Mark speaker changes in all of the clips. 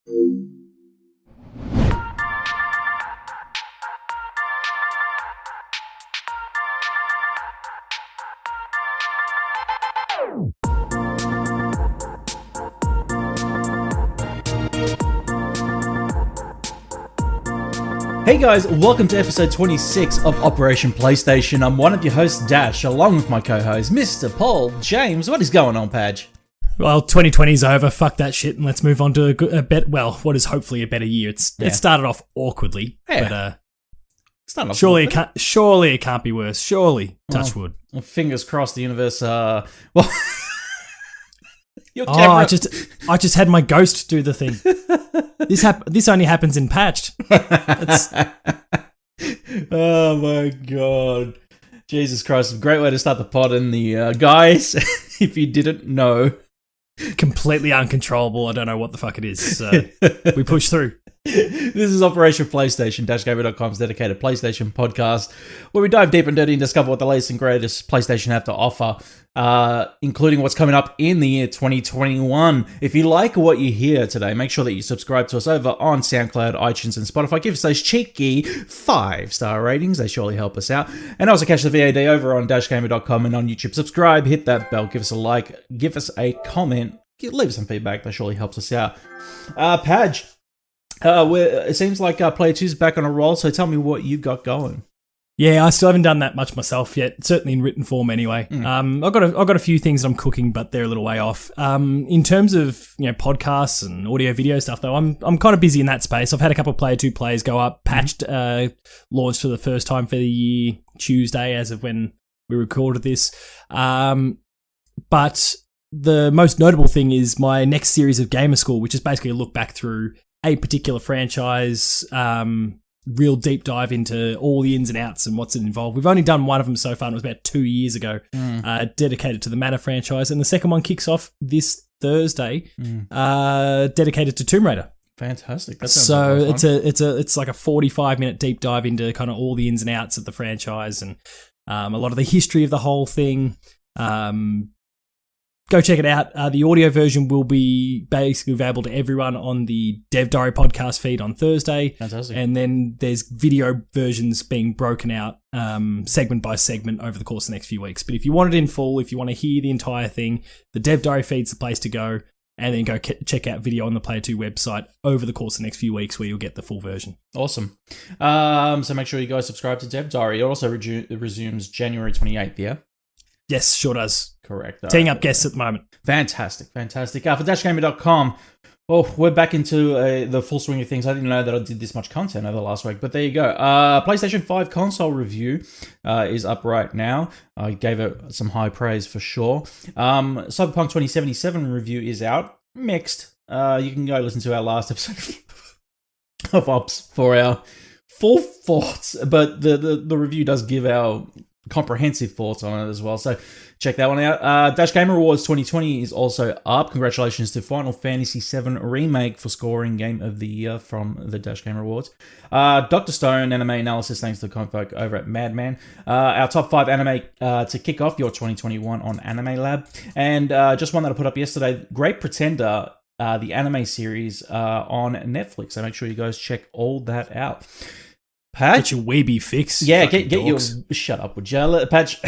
Speaker 1: Hey guys, welcome to episode 26 of Operation PlayStation. I'm one of your hosts, Dash, along with my co-host, Mr. Paul James. What is going on, Padge?
Speaker 2: Well, 2020's over. Fuck that shit, and let's move on to what is hopefully a better year. It started off awkwardly, but surely it can't be worse. Surely, touch wood.
Speaker 1: Well, fingers crossed. The universe.
Speaker 2: I just had my ghost do the thing. This only happens in patched.
Speaker 1: Oh my god. Jesus Christ. Great way to start the pod. And the guys, if you didn't know.
Speaker 2: Completely uncontrollable. I don't know what the fuck it is. So we push through.
Speaker 1: This is Operation PlayStation, Gamer.com's dedicated PlayStation podcast, where we dive deep and dirty and discover what the latest and greatest PlayStation have to offer, including what's coming up in the year 2021. If you like what you hear today, make sure that you subscribe to us over on SoundCloud, iTunes, and Spotify. Give us those cheeky 5-star ratings. They surely help us out. And also catch the VOD over on Gamer.com and on YouTube. Subscribe, hit that bell, give us a like, give us a comment, leave us some feedback. That surely helps us out. Padge. It seems like Player 2's back on a roll, so tell me what you've got going.
Speaker 2: Yeah, I still haven't done that much myself yet, certainly in written form anyway. I've got a few things I'm cooking, but they're a little way off. In terms of podcasts and audio video stuff, though, I'm kind of busy in that space. I've had a couple of Player 2 plays go up, patched, launched for the first time for the year, Tuesday, as of when we recorded this. But the most notable thing is my next series of Gamer School, which is basically a look back through a particular franchise, real deep dive into all the ins and outs and what's involved. We've only done one of them so far, and it was about 2 years ago, dedicated to the Manor franchise. And the second one kicks off this Thursday, dedicated to Tomb Raider.
Speaker 1: Fantastic.
Speaker 2: So it's like a 45-minute deep dive into kind of all the ins and outs of the franchise and a lot of the history of the whole thing. Go check it out. The audio version will be basically available to everyone on the Dev Diary podcast feed on Thursday.
Speaker 1: Fantastic.
Speaker 2: And then there's video versions being broken out segment by segment over the course of the next few weeks. But if you want it in full, if you want to hear the entire thing, the Dev Diary feed's the place to go. And then go check out video on the Player 2 website over the course of the next few weeks where you'll get the full version.
Speaker 1: Awesome. So make sure you guys subscribe to Dev Diary. It also resumes January 28th, yeah?
Speaker 2: Yes, sure does.
Speaker 1: Correct.
Speaker 2: Teeing up guests at the moment.
Speaker 1: Fantastic. For DashGamer.com, we're back into the full swing of things. I didn't know that I did this much content over the last week, but there you go. PlayStation 5 console review is up right now. I gave it some high praise for sure. Cyberpunk 2077 review is out. Mixed. You can go listen to our last episode of Ops for our full thoughts, but the review does give our comprehensive thoughts on it as well, so check that one out. Dash Gamer Awards 2020 is also up. Congratulations to Final Fantasy VII Remake for scoring Game of the Year from the Dash Gamer Awards. Dr. Stone anime analysis, thanks to the folk over at Madman. Our top 5 anime to kick off your 2021 on Anime Lab, and just one that I put up yesterday, Great Pretender, the anime series on Netflix, so make sure you guys check all that out. Patch?
Speaker 2: Get your weeby fix.
Speaker 1: Yeah, get your... Shut up, would you? Patch,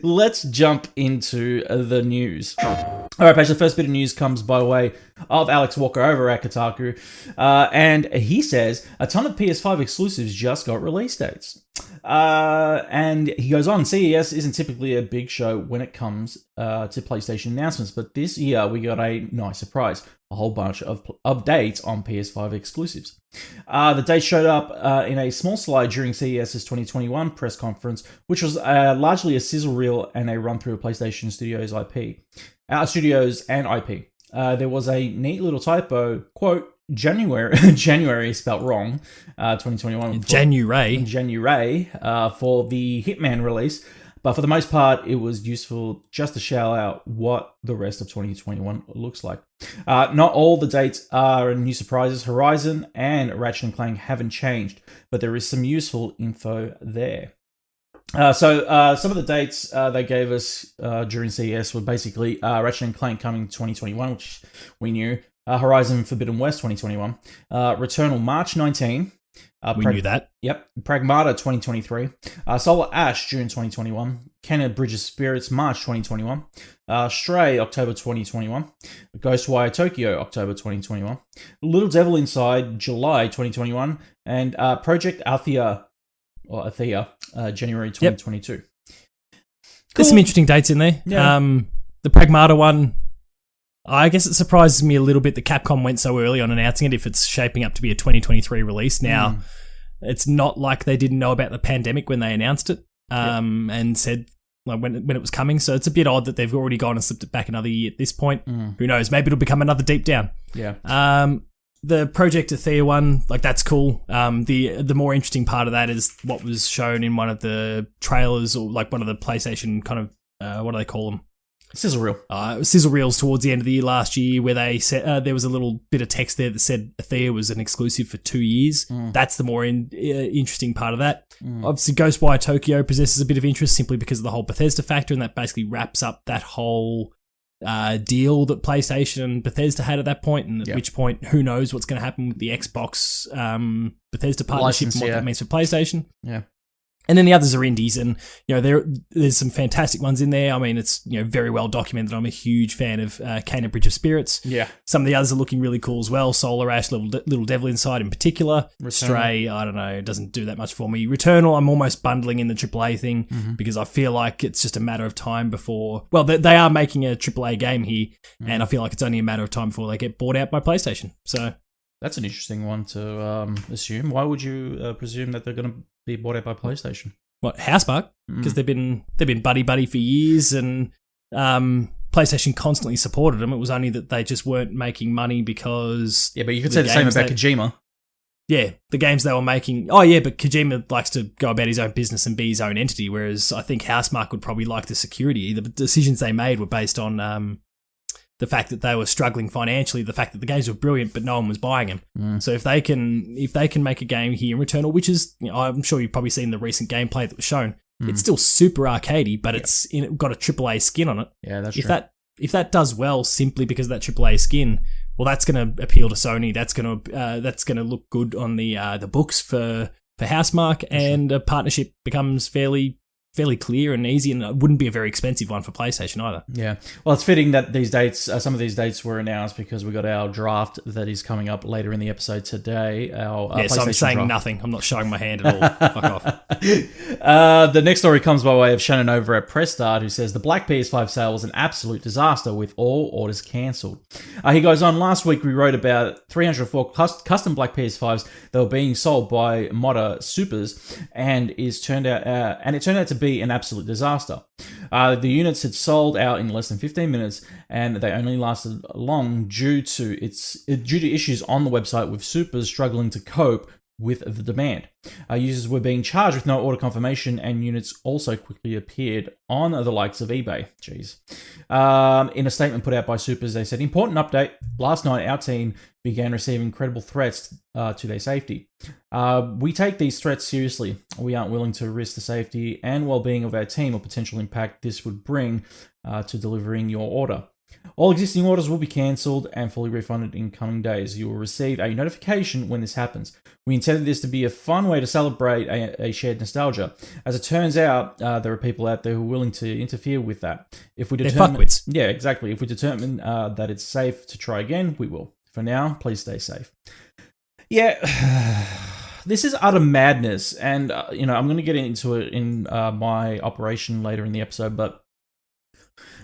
Speaker 1: let's jump into the news. All right, Patch, the first bit of news comes by way of Alex Walker over at Kotaku. And he says, a ton of PS5 exclusives just got release dates. And he goes on, CES isn't typically a big show when it comes to PlayStation announcements, but this year we got a nice surprise. A whole bunch of dates on PS5 exclusives. The dates showed up in a small slide during CES's 2021 press conference, which was largely a sizzle reel and a run through of PlayStation Studios IP. Studios and IP. There was a neat little typo, quote, January spelt wrong, 2021. January for the Hitman release. But for the most part, it was useful just to shout out what the rest of 2021 looks like. Not all the dates are new surprises. Horizon and Ratchet & Clank haven't changed, but there is some useful info there. So some of the dates they gave us during CES were basically Ratchet & Clank coming 2021, which we knew. Horizon Forbidden West 2021. Returnal March 19.
Speaker 2: We knew that.
Speaker 1: Yep. Pragmata 2023. Solar Ash June 2021. Kenna Bridge of Spirits March 2021. Stray October 2021. Ghostwire Tokyo October 2021. Little Devil Inside July 2021. And Project Althea January 2022.
Speaker 2: Yep. There's some interesting dates in there.
Speaker 1: Yeah.
Speaker 2: The Pragmata one, I guess it surprises me a little bit that Capcom went so early on announcing it if it's shaping up to be a 2023 release. Now, it's not like they didn't know about the pandemic when they announced it and said like when it was coming. So it's a bit odd that they've already gone and slipped it back another year at this point. Who knows? Maybe it'll become another Deep Down.
Speaker 1: Yeah.
Speaker 2: The Project Athea one, like that's cool. The more interesting part of that is what was shown in one of the trailers or like one of the PlayStation kind of, what do they call them?
Speaker 1: Sizzle reel.
Speaker 2: Sizzle reels towards the end of the year last year where they said there was a little bit of text there that said Athea was an exclusive for 2 years. That's the more interesting part of that. Obviously, Ghostwire Tokyo possesses a bit of interest simply because of the whole Bethesda factor, and that basically wraps up that whole deal that PlayStation and Bethesda had at that point, and at which point, who knows what's going to happen with the Xbox Bethesda partnership and what that means for PlayStation.
Speaker 1: Yeah.
Speaker 2: And then the others are indies, and there's some fantastic ones in there. I mean, it's very well documented. I'm a huge fan of Kena Bridge of Spirits.
Speaker 1: Yeah.
Speaker 2: Some of the others are looking really cool as well. Solar Ash, Little Devil Inside in particular.
Speaker 1: Returnal.
Speaker 2: Stray, I don't know, it doesn't do that much for me. Returnal, I'm almost bundling in the AAA thing because I feel like it's just a matter of time before. Well, they are making a AAA game here, and I feel like it's only a matter of time before they get bought out by PlayStation. So
Speaker 1: that's an interesting one to assume. Why would you presume that they're going to be bought out by PlayStation?
Speaker 2: What, Housemarque? Because they've been buddy for years, and PlayStation constantly supported them. It was only that they just weren't making money because
Speaker 1: but you could say the same about Kojima.
Speaker 2: Yeah, the games they were making. Oh yeah, but Kojima likes to go about his own business and be his own entity, whereas I think Housemarque would probably like the security. The decisions they made were based on the fact that they were struggling financially, the fact that the games were brilliant, but no one was buying them. So if they can make a game here in Returnal, which is, I'm sure you've probably seen the recent gameplay that was shown, it's still super arcadey, but it's got a AAA skin on it.
Speaker 1: Yeah, that's true.
Speaker 2: If that does well simply because of that AAA skin, well, that's going to appeal to Sony. That's going to look good on the books for Housemarque, and a partnership becomes fairly clear and easy, and it wouldn't be a very expensive one for PlayStation either.
Speaker 1: Yeah. Well, it's fitting that these dates, some of these dates were announced because we got our draft that is coming up later in the episode today. Our
Speaker 2: so I'm saying
Speaker 1: draft.
Speaker 2: nothing. I'm not showing my hand at all. Fuck off.
Speaker 1: The next story comes by way of Shannon over at Press Start, who says the black PS5 sale was an absolute disaster with all orders cancelled. He goes on, last week we wrote about 304 custom black PS5s that were being sold by Modder Supers, and it turned out to be an absolute disaster. The units had sold out in less than 15 minutes, and they only lasted long due to issues on the website, with Supers struggling to cope with the demand. Users were being charged with no order confirmation, and units also quickly appeared on the likes of eBay. Jeez. In a statement put out by Supers, they said, important update. Last night, our team began receiving credible threats to their safety. We take these threats seriously. We aren't willing to risk the safety and well-being of our team or potential impact this would bring to delivering your order. All existing orders will be cancelled and fully refunded in coming days. You will receive a notification when this happens. We intended this to be a fun way to celebrate a shared nostalgia. As it turns out, there are people out there who are willing to interfere with that. If we determine,
Speaker 2: they're fuckwits.
Speaker 1: Yeah, exactly. If we determine that it's safe to try again, we will. For now, please stay safe. Yeah, this is utter madness, and I'm going to get into it in my operation later in the episode, but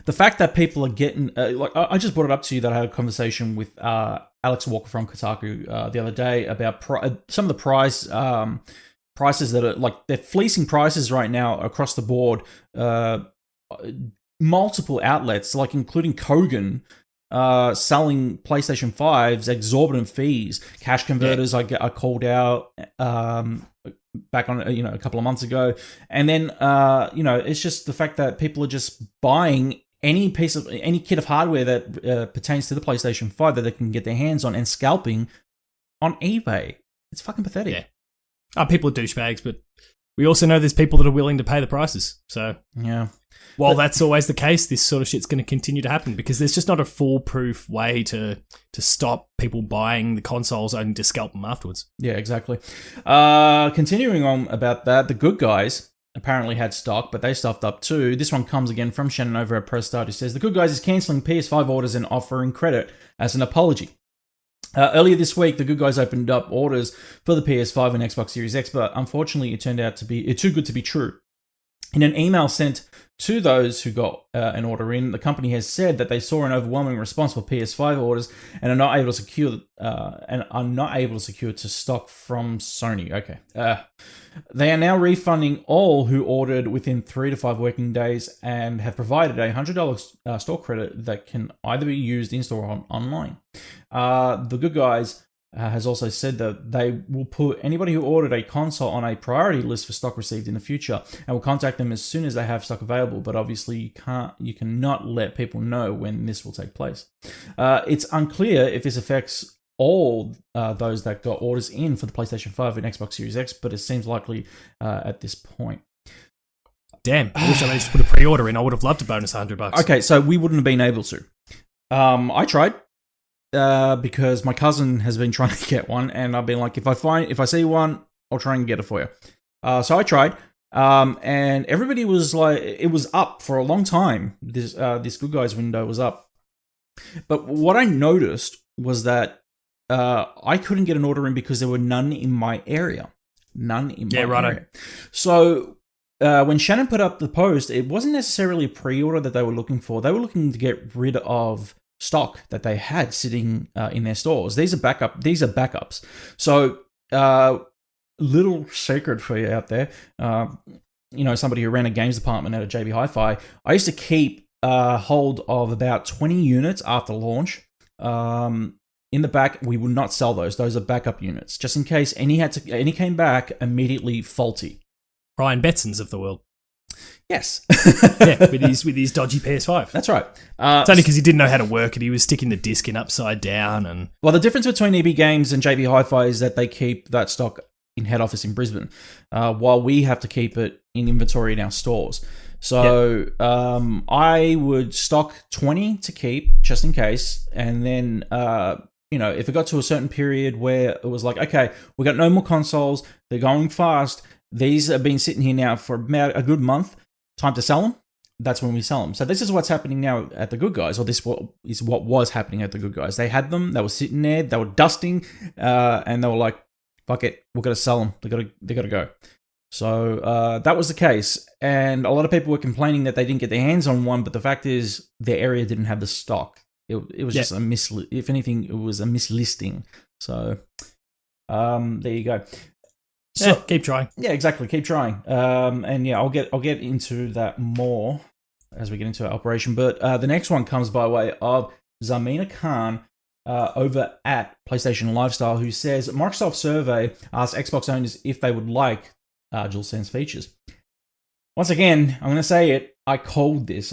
Speaker 1: the fact that people are getting I just brought it up to you that I had a conversation with Alex Walker from Kotaku the other day about some of the prices that are they're fleecing prices right now across the board. Multiple outlets, including Kogan, selling PlayStation 5s, exorbitant fees. Cash converters are called out back on a couple of months ago, and then it's just the fact that people are just buying any kit of hardware that pertains to the PlayStation 5 that they can get their hands on and scalping on eBay. It's fucking pathetic.
Speaker 2: Yeah. People are douchebags, but We also know there's people that are willing to pay the prices. So
Speaker 1: Yeah.
Speaker 2: while that's always the case, this sort of shit's going to continue to happen because there's just not a foolproof way to stop people buying the consoles only to scalp them afterwards.
Speaker 1: Yeah, exactly. Continuing on about that, the good guys apparently had stock, but they stuffed up too. This one comes again from Shannon over at Press Start, who says, the good guys is cancelling PS5 orders and offering credit as an apology. Earlier this week, the good guys opened up orders for the PS5 and Xbox Series X, but unfortunately it turned out to be too good to be true. In an email sent to those who got an order in, the company has said that they saw an overwhelming response for PS5 orders and are not able to secure to stock from Sony. Okay. They are now refunding all who ordered within 3 to 5 working days and have provided a $100 store credit that can either be used in store or online. The good guys has also said that they will put anybody who ordered a console on a priority list for stock received in the future and will contact them as soon as they have stock available. But obviously, you cannot let people know when this will take place. It's unclear if this affects all those that got orders in for the PlayStation 5 and Xbox Series X, but it seems likely at this point.
Speaker 2: Damn, I wish I managed to put a pre-order in. I would have loved a bonus $100.
Speaker 1: Okay, so we wouldn't have been able to. I tried. Because my cousin has been trying to get one, and I've been like, if I see one, I'll try and get it for you. So I tried, and everybody was like, it was up for a long time. This Good Guys window was up, but what I noticed was that I couldn't get an order in because there were none in my area. Area. So when Shannon put up the post, it wasn't necessarily a pre-order that they were looking for. They were looking to get rid of stock that they had sitting in their stores. These are backups. So, little secret for you out there. Somebody who ran a games department at a JB Hi-Fi. I used to keep hold of about 20 units after launch. In the back, we would not sell those. Those are backup units, just in case any came back immediately faulty.
Speaker 2: Ryan Betsons of the world.
Speaker 1: Yes.
Speaker 2: Yeah, with his dodgy PS5.
Speaker 1: That's right.
Speaker 2: It's only because he didn't know how to work it. He was sticking the disc in upside down. And
Speaker 1: well, the difference between EB Games and JB Hi-Fi is that they keep that stock in head office in Brisbane, while we have to keep it in inventory in our stores. So I would stock 20 to keep, just in case, and then if it got to a certain period where it was like, okay, we got no more consoles, they're going fast, these have been sitting here now for about a good month, time to sell them, that's when we sell them. So this is what's happening now at the Good Guys, or this is what was happening at the Good Guys. They had them, they were sitting there, they were dusting, and they were like, fuck it, we're going to sell them, they got to go. So that was the case, and a lot of people were complaining that they didn't get their hands on one, but the fact is their area didn't have the stock. It was just if anything, it was a mislisting. So there you go. So,
Speaker 2: keep trying.
Speaker 1: Yeah, exactly. Keep trying. And yeah, I'll get into that more as we get into our operation. But the next one comes by way of Zamina Khan over at PlayStation Lifestyle, who says Microsoft survey asked Xbox owners if they would like DualSense features. Once again, I'm going to say it. I called this.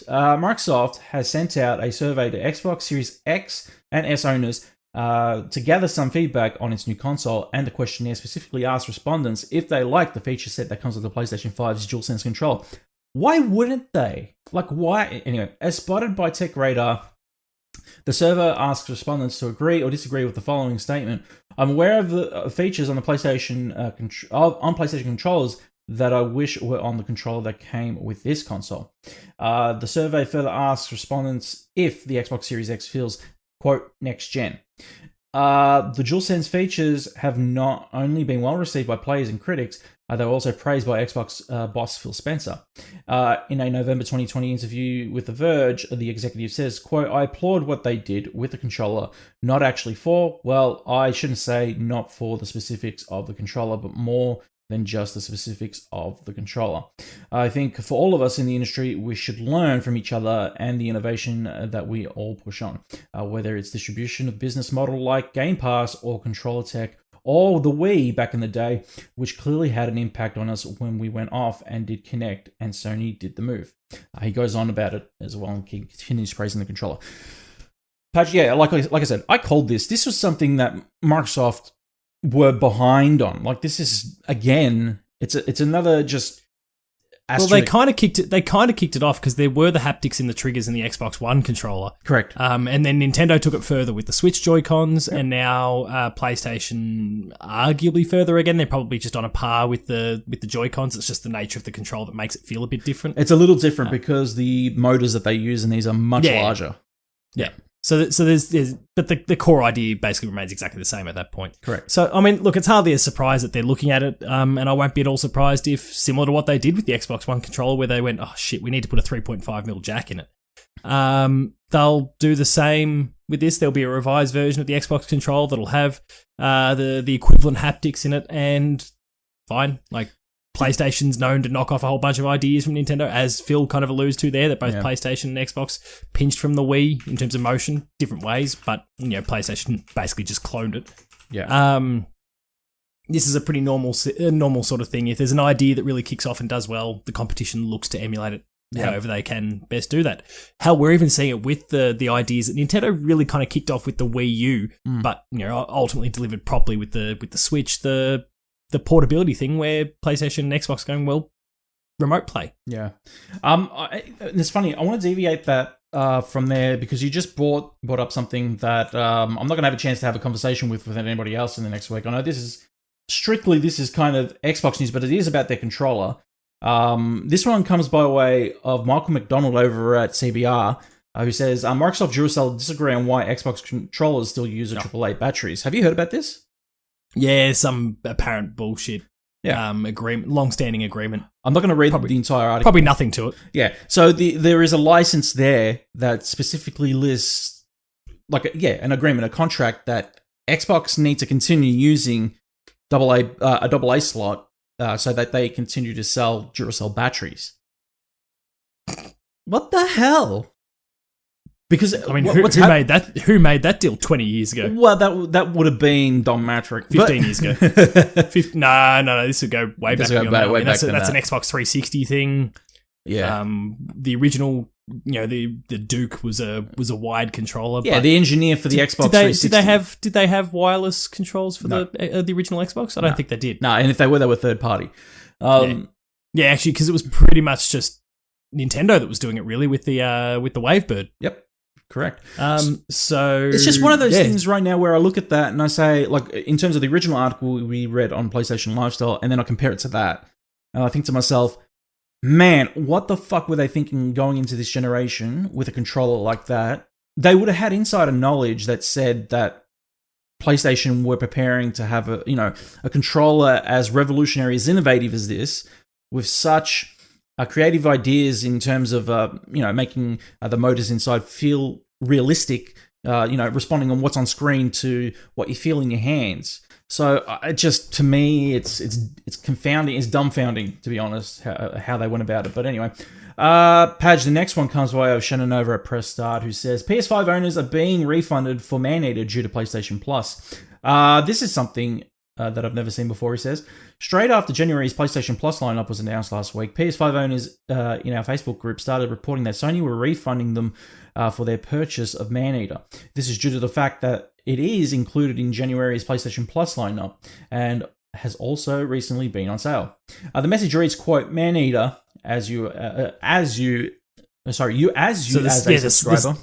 Speaker 1: Microsoft has sent out a survey to Xbox Series X and S owners to gather some feedback on its new console, and the questionnaire specifically asked respondents if they like the feature set that comes with the PlayStation 5's DualSense control. Why wouldn't they? Like, why? Anyway, as spotted by Tech Radar, the survey asks respondents to agree or disagree with the following statement. I'm aware of the features on the PlayStation PlayStation controllers that I wish were on the controller that came with this console. The survey further asks respondents if the Xbox Series X feels, quote, next gen. The DualSense features have not only been well received by players and critics, they were also praised by Xbox boss Phil Spencer. In a November 2020 interview with The Verge, the executive says, quote, I applaud what they did with the controller, not actually for, well, I shouldn't say not for the specifics of the controller, but more than just the specifics of the controller. I think for all of us in the industry, we should learn from each other and the innovation that we all push on, whether it's distribution of business model like Game Pass or controller tech, or the Wii back in the day, which clearly had an impact on us when we went off and did Kinect and Sony did the move. He goes on about it as well and continues praising the controller. Patch, yeah, like I said, I called this. This was something that Microsoft were behind on. Like, this is, again, it's another just
Speaker 2: well, they kind of kicked it off because there were the haptics in the triggers in the Xbox One controller.
Speaker 1: Correct.
Speaker 2: And then Nintendo took it further with the Switch Joy-Cons, and now PlayStation arguably further again. They're probably just on a par with the Joy-Cons. It's just the nature of the control that makes it feel a bit different.
Speaker 1: It's a little different because the motors that they use in these are much larger.
Speaker 2: Yeah. So there's but the core idea basically remains exactly the same at that point.
Speaker 1: Correct.
Speaker 2: So, I mean, look, it's hardly a surprise that they're looking at it, and I won't be at all surprised if, similar to what they did with the Xbox One controller, where they went, oh shit, we need to put a 3.5mm jack in it. They'll do the same with this. There'll be a revised version of the Xbox controller that'll have the equivalent haptics in it, and fine. Like, PlayStation's known to knock off a whole bunch of ideas from Nintendo, as Phil kind of alludes to there, that both PlayStation and Xbox pinched from the Wii in terms of motion, different ways, but, PlayStation basically just cloned it.
Speaker 1: Yeah.
Speaker 2: This is a pretty normal sort of thing. If there's an idea that really kicks off and does well, the competition looks to emulate it however they can best do that. Hell, we're even seeing it with the ideas that Nintendo really kind of kicked off with the Wii U, but, ultimately delivered properly with the Switch, the portability thing where PlayStation and Xbox are going, well, remote play.
Speaker 1: Yeah. It's funny. I want to deviate that from there because you just brought up something that I'm not going to have a chance to have a conversation with anybody else in the next week. I know this is kind of Xbox news, but it is about their controller. This one comes by way of Michael McDonald over at CBR, who says, Microsoft Duracell disagree on why Xbox controllers still use AAA batteries. Have you heard about this?
Speaker 2: Yeah, some apparent bullshit agreement, long-standing agreement.
Speaker 1: I'm not going to read the entire article.
Speaker 2: Probably nothing to it.
Speaker 1: Yeah, so there is a license there that specifically lists, an agreement, a contract that Xbox need to continue using a AA slot so that they continue to sell Duracell batteries. What the hell? Because
Speaker 2: I mean, who made that deal 20 years ago?
Speaker 1: Well, that would have been Don Matrick.
Speaker 2: 15 years ago. No, this would go way back. That's an Xbox 360 thing.
Speaker 1: Yeah.
Speaker 2: The original, the Duke was a wired controller.
Speaker 1: Yeah, the engineer for the Xbox 360.
Speaker 2: Did they have wireless controls for the original Xbox? I don't think they did.
Speaker 1: No, and if they were third party.
Speaker 2: Yeah, actually, because it was pretty much just Nintendo that was doing it really with the Wavebird.
Speaker 1: Yep. Correct.
Speaker 2: So
Speaker 1: it's just one of those things right now where I look at that and I say, like, in terms of the original article we read on PlayStation Lifestyle, and then I compare it to that, and I think to myself, man, what the fuck were they thinking going into this generation with a controller like that? They would have had insider knowledge that said that PlayStation were preparing to have a controller as revolutionary, as innovative as this, with such creative ideas in terms of making the motors inside feel realistic, responding on what's on screen to what you feel in your hands. So to me, it's confounding, it's dumbfounding, to be honest, how they went about it. But anyway, Padge, the next one comes by of Shannon over at Press Start, who says PS5 owners are being refunded for Maneater due to PlayStation Plus. This is something that I've never seen before, he says. Straight after January's PlayStation Plus lineup was announced last week, PS5 owners in our Facebook group started reporting that Sony were refunding them for their purchase of Maneater. This is due to the fact that it is included in January's PlayStation Plus lineup and has also recently been on sale. The message reads, quote, Maneater, subscriber.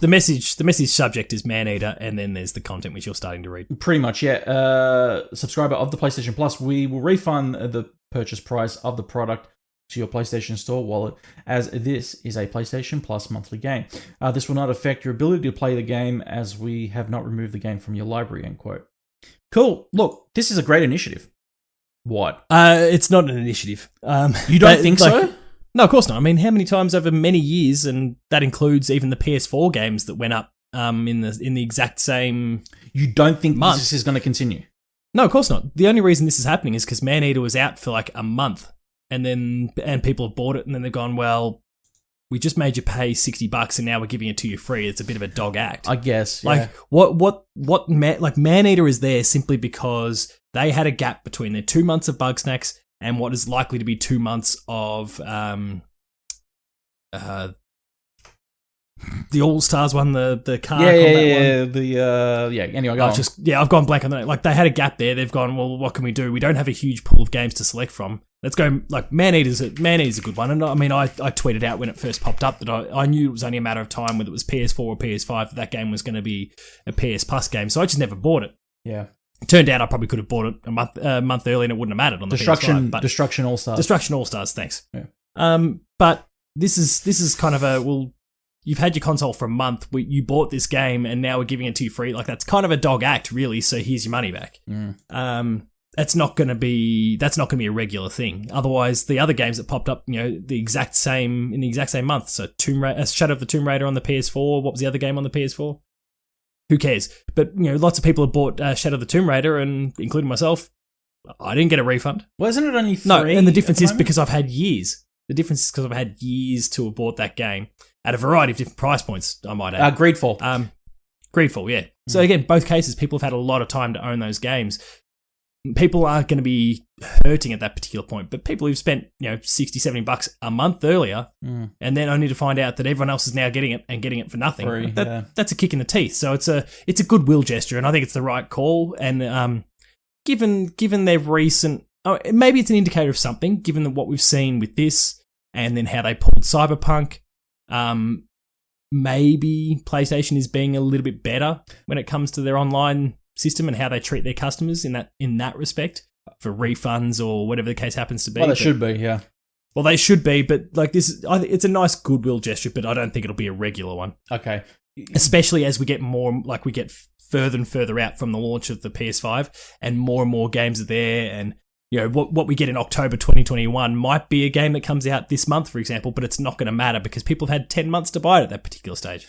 Speaker 2: The message subject is Maneater, and then there's the content which you're starting to read.
Speaker 1: Pretty much, yeah. Subscriber of the PlayStation Plus, we will refund the purchase price of the product to your PlayStation Store wallet, as this is a PlayStation Plus monthly game. This will not affect your ability to play the game, as we have not removed the game from your library, end quote. Cool. Look, this is a great initiative. What?
Speaker 2: It's not an initiative.
Speaker 1: You don't think so?
Speaker 2: No, of course not. I mean, how many times over many years, and that includes even the PS4 games that went up in the exact same.
Speaker 1: You don't think
Speaker 2: month.
Speaker 1: This is going to continue?
Speaker 2: No, of course not. The only reason this is happening is because Maneater was out for like a month, and people have bought it, and then they've gone, well, we just made you pay $60, and now we're giving it to you free. It's a bit of a dog act,
Speaker 1: I guess.
Speaker 2: Yeah. Like Maneater is there simply because they had a gap between their 2 months of Bug Snacks and what is likely to be 2 months of The All Stars one, the car
Speaker 1: Yeah,
Speaker 2: combat one.
Speaker 1: Anyway, go on.
Speaker 2: I've gone blank on the name. Like, they had a gap there. They've gone, well, what can we do? We don't have a huge pool of games to select from. Let's go, like, Man-Eater's a good one. And I mean, I tweeted out when it first popped up that I knew it was only a matter of time, whether it was PS4 or PS5, that game was going to be a PS Plus game. So I just never bought it.
Speaker 1: Yeah.
Speaker 2: It turned out I probably could have bought it a month early and it wouldn't have mattered on the PS5. But
Speaker 1: Destruction All-Stars.
Speaker 2: Destruction All-Stars, thanks.
Speaker 1: Yeah.
Speaker 2: But this is kind of you've had your console for a month. You bought this game, and now we're giving it to you free. Like, that's kind of a dog act, really. So here's your money back. That's not going to be a regular thing. Otherwise, the other games that popped up, in the exact same month. So Shadow of the Tomb Raider on the PS4. What was the other game on the PS4? Who cares? But lots of people have bought Shadow of the Tomb Raider, and including myself, I didn't get a refund.
Speaker 1: Well, isn't it only 3?
Speaker 2: No, and the difference is because I've had years. The difference is because I've had years to have bought that game at a variety of different price points, I might add.
Speaker 1: Greedfall.
Speaker 2: Greedfall, yeah. So again, both cases, people have had a lot of time to own those games. People aren't going to be hurting at that particular point, but people who've spent, $60, $70 a month earlier, and then only to find out that everyone else is now getting it and getting it for nothing. That's a kick in the teeth. So it's a goodwill gesture, and I think it's the right call. And given their recent, maybe it's an indicator of something, given what we've seen with this, and then how they pulled Cyberpunk. Maybe PlayStation is being a little bit better when it comes to their online system and how they treat their customers in that respect, for refunds or whatever the case happens to be.
Speaker 1: Well, they should be, yeah.
Speaker 2: Well, they should be, but like this, it's a nice goodwill gesture, but I don't think it'll be a regular one.
Speaker 1: Okay.
Speaker 2: Especially as we get further and further out from the launch of the PS5, and more games are there, and what we get in October 2021 might be a game that comes out this month, for example, but it's not going to matter because people have had 10 months to buy it at that particular stage.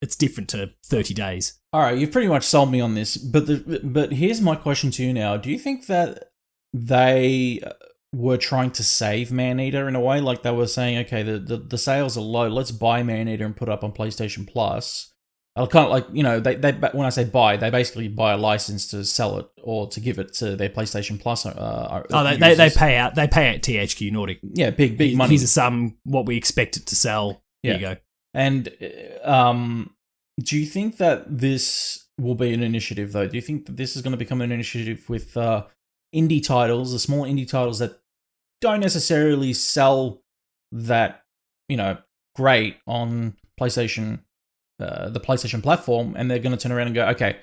Speaker 2: It's different to 30 days.
Speaker 1: All right, you've pretty much sold me on this, but here's my question to you now. Do you think that they were trying to save Man-Eater in a way? Like, they were saying, okay, the sales are low, let's buy Man-Eater and put it up on PlayStation Plus. Kind of like, they when I say buy, they basically buy a license to sell it or to give it to their PlayStation Plus.
Speaker 2: They pay out THQ Nordic.
Speaker 1: Yeah, big money.
Speaker 2: Here's a sum, what we expect it to sell. There you go. And
Speaker 1: do you think that this will be an initiative, though? Do you think that this is going to become an initiative with indie titles, the small indie titles that don't necessarily sell that, great on PlayStation? The PlayStation platform, and they're going to turn around and go, okay,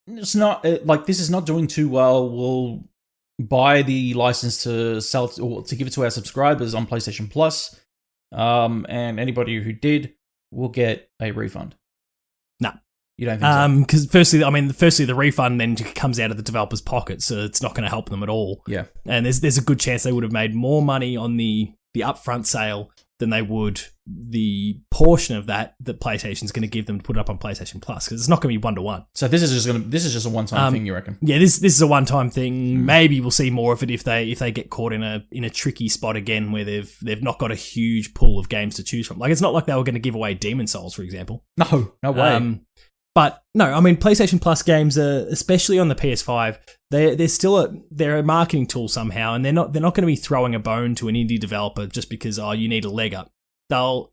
Speaker 1: it's not this is not doing too well. We'll buy the license to sell or to give it to our subscribers on PlayStation Plus, and anybody who did will get a refund.
Speaker 2: No,
Speaker 1: you don't think so?
Speaker 2: Because firstly, the refund then comes out of the developer's pocket, so it's not going to help them at all.
Speaker 1: Yeah,
Speaker 2: and there's a good chance they would have made more money on the upfront sale than they would the portion of that PlayStation's going to give them to put it up on PlayStation Plus, because it's not going to be 1-to-1.
Speaker 1: So this is just a one-time thing, you reckon?
Speaker 2: Yeah, this is a one-time thing. Maybe we'll see more of it if they get caught in a tricky spot again where they've not got a huge pool of games to choose from. Like, it's not like they were going to give away Demon Souls, for example.
Speaker 1: No way.
Speaker 2: But no, PlayStation Plus games are, especially on the PS5, they're a marketing tool somehow, and they're not going to be throwing a bone to an indie developer just because you need a leg up.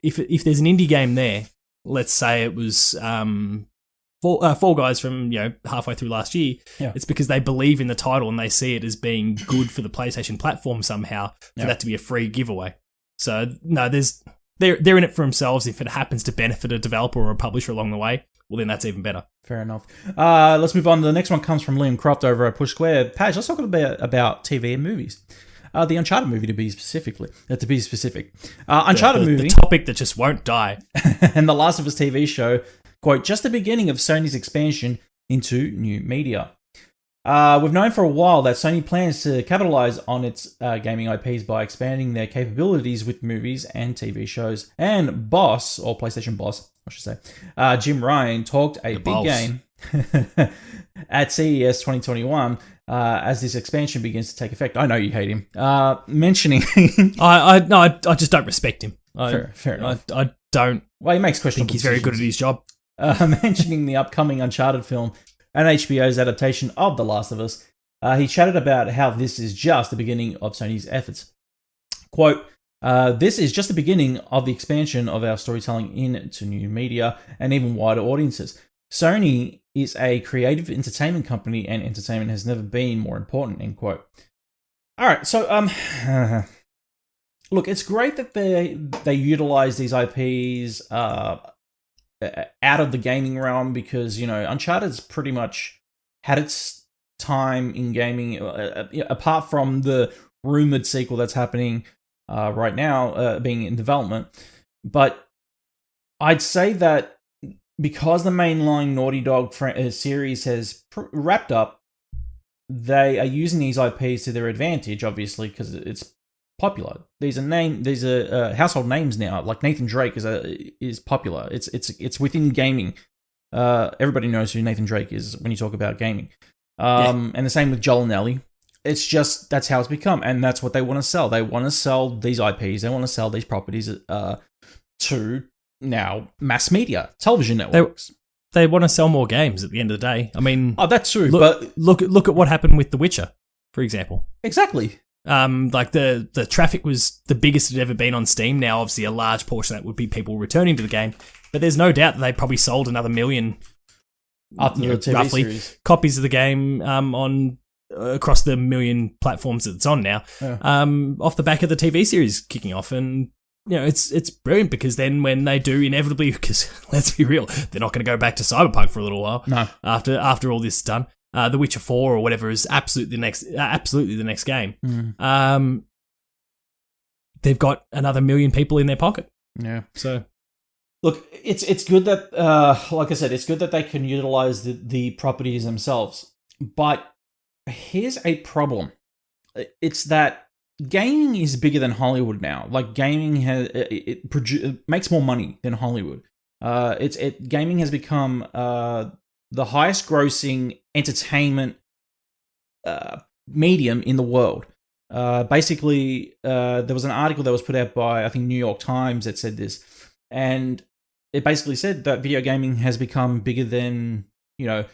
Speaker 2: If there's an indie game there, let's say it was Fall Guys from halfway through last year, it's because they believe in the title and they see it as being good for the PlayStation platform somehow for that to be a free giveaway. So no, they're in it for themselves. If it happens to benefit a developer or a publisher along the way, well, then that's even better.
Speaker 1: Fair enough. Let's move on. The next one comes from Liam Croft over at Push Square. Page, let's talk about TV and movies. The Uncharted movie, to be specific. Uncharted movie.
Speaker 2: The topic that just won't die.
Speaker 1: And The Last of Us TV show, quote, just the beginning of Sony's expansion into new media. We've known for a while that Sony plans to capitalize on its gaming IPs by expanding their capabilities with movies and TV shows. And PlayStation boss, I should say, Jim Ryan talked a big game at CES 2021 as this expansion begins to take effect. I know you hate him. Mentioning...
Speaker 2: I just don't respect him.
Speaker 1: Fair enough.
Speaker 2: I don't
Speaker 1: he makes questionable
Speaker 2: think he's very good at his job.
Speaker 1: Mentioning the upcoming Uncharted film and HBO's adaptation of The Last of Us, he chatted about how this is just the beginning of Sony's efforts. Quote, This is just the beginning of the expansion of our storytelling into new media and even wider audiences. Sony is a creative entertainment company, and entertainment has never been more important, end quote. All right, so look, it's great that they utilize these IPs out of the gaming realm, because, you know, Uncharted's pretty much had its time in gaming, apart from the rumored sequel that's happening right now, being in development. But I'd say that because the mainline Naughty Dog series has wrapped up, they are using these IPs to their advantage, obviously, because it's popular. These are household names now. Like Nathan Drake is popular. It's within gaming. Everybody knows who Nathan Drake is when you talk about gaming. And the same with Joel and Ellie. It's just, that's how it's become, and that's what they want to sell. They want to sell these IPs. They want to sell these properties to now mass media, television networks.
Speaker 2: They want to sell more games at the end of the day. I mean,
Speaker 1: that's true.
Speaker 2: But look at what happened with The Witcher, for example.
Speaker 1: Exactly.
Speaker 2: Like the traffic was the biggest it had ever been on Steam. Now, obviously, a large portion of that would be people returning to the game, but there's no doubt that they probably sold another million,
Speaker 1: after the TV
Speaker 2: roughly,
Speaker 1: series,
Speaker 2: copies of the game on across the million platforms that it's on now. Off the back of the TV series kicking off, and you know, it's brilliant, because then when they do inevitably, because let's be real, they're not going to go back to Cyberpunk for a little while.
Speaker 1: No.
Speaker 2: After all this is done, The Witcher 4 or whatever is absolutely the next game. They've got another million people in their pocket.
Speaker 1: Yeah.
Speaker 2: So,
Speaker 1: look, it's good that, like I said, it's good that they can utilize the properties themselves. But here's a problem. It's that gaming is bigger than Hollywood now. Like, gaming it makes more money than Hollywood. Gaming has become the highest grossing entertainment medium in the world. Basically, there was an article that was put out by, I think, New York Times that said this, and it basically said that video gaming has become bigger than, you know,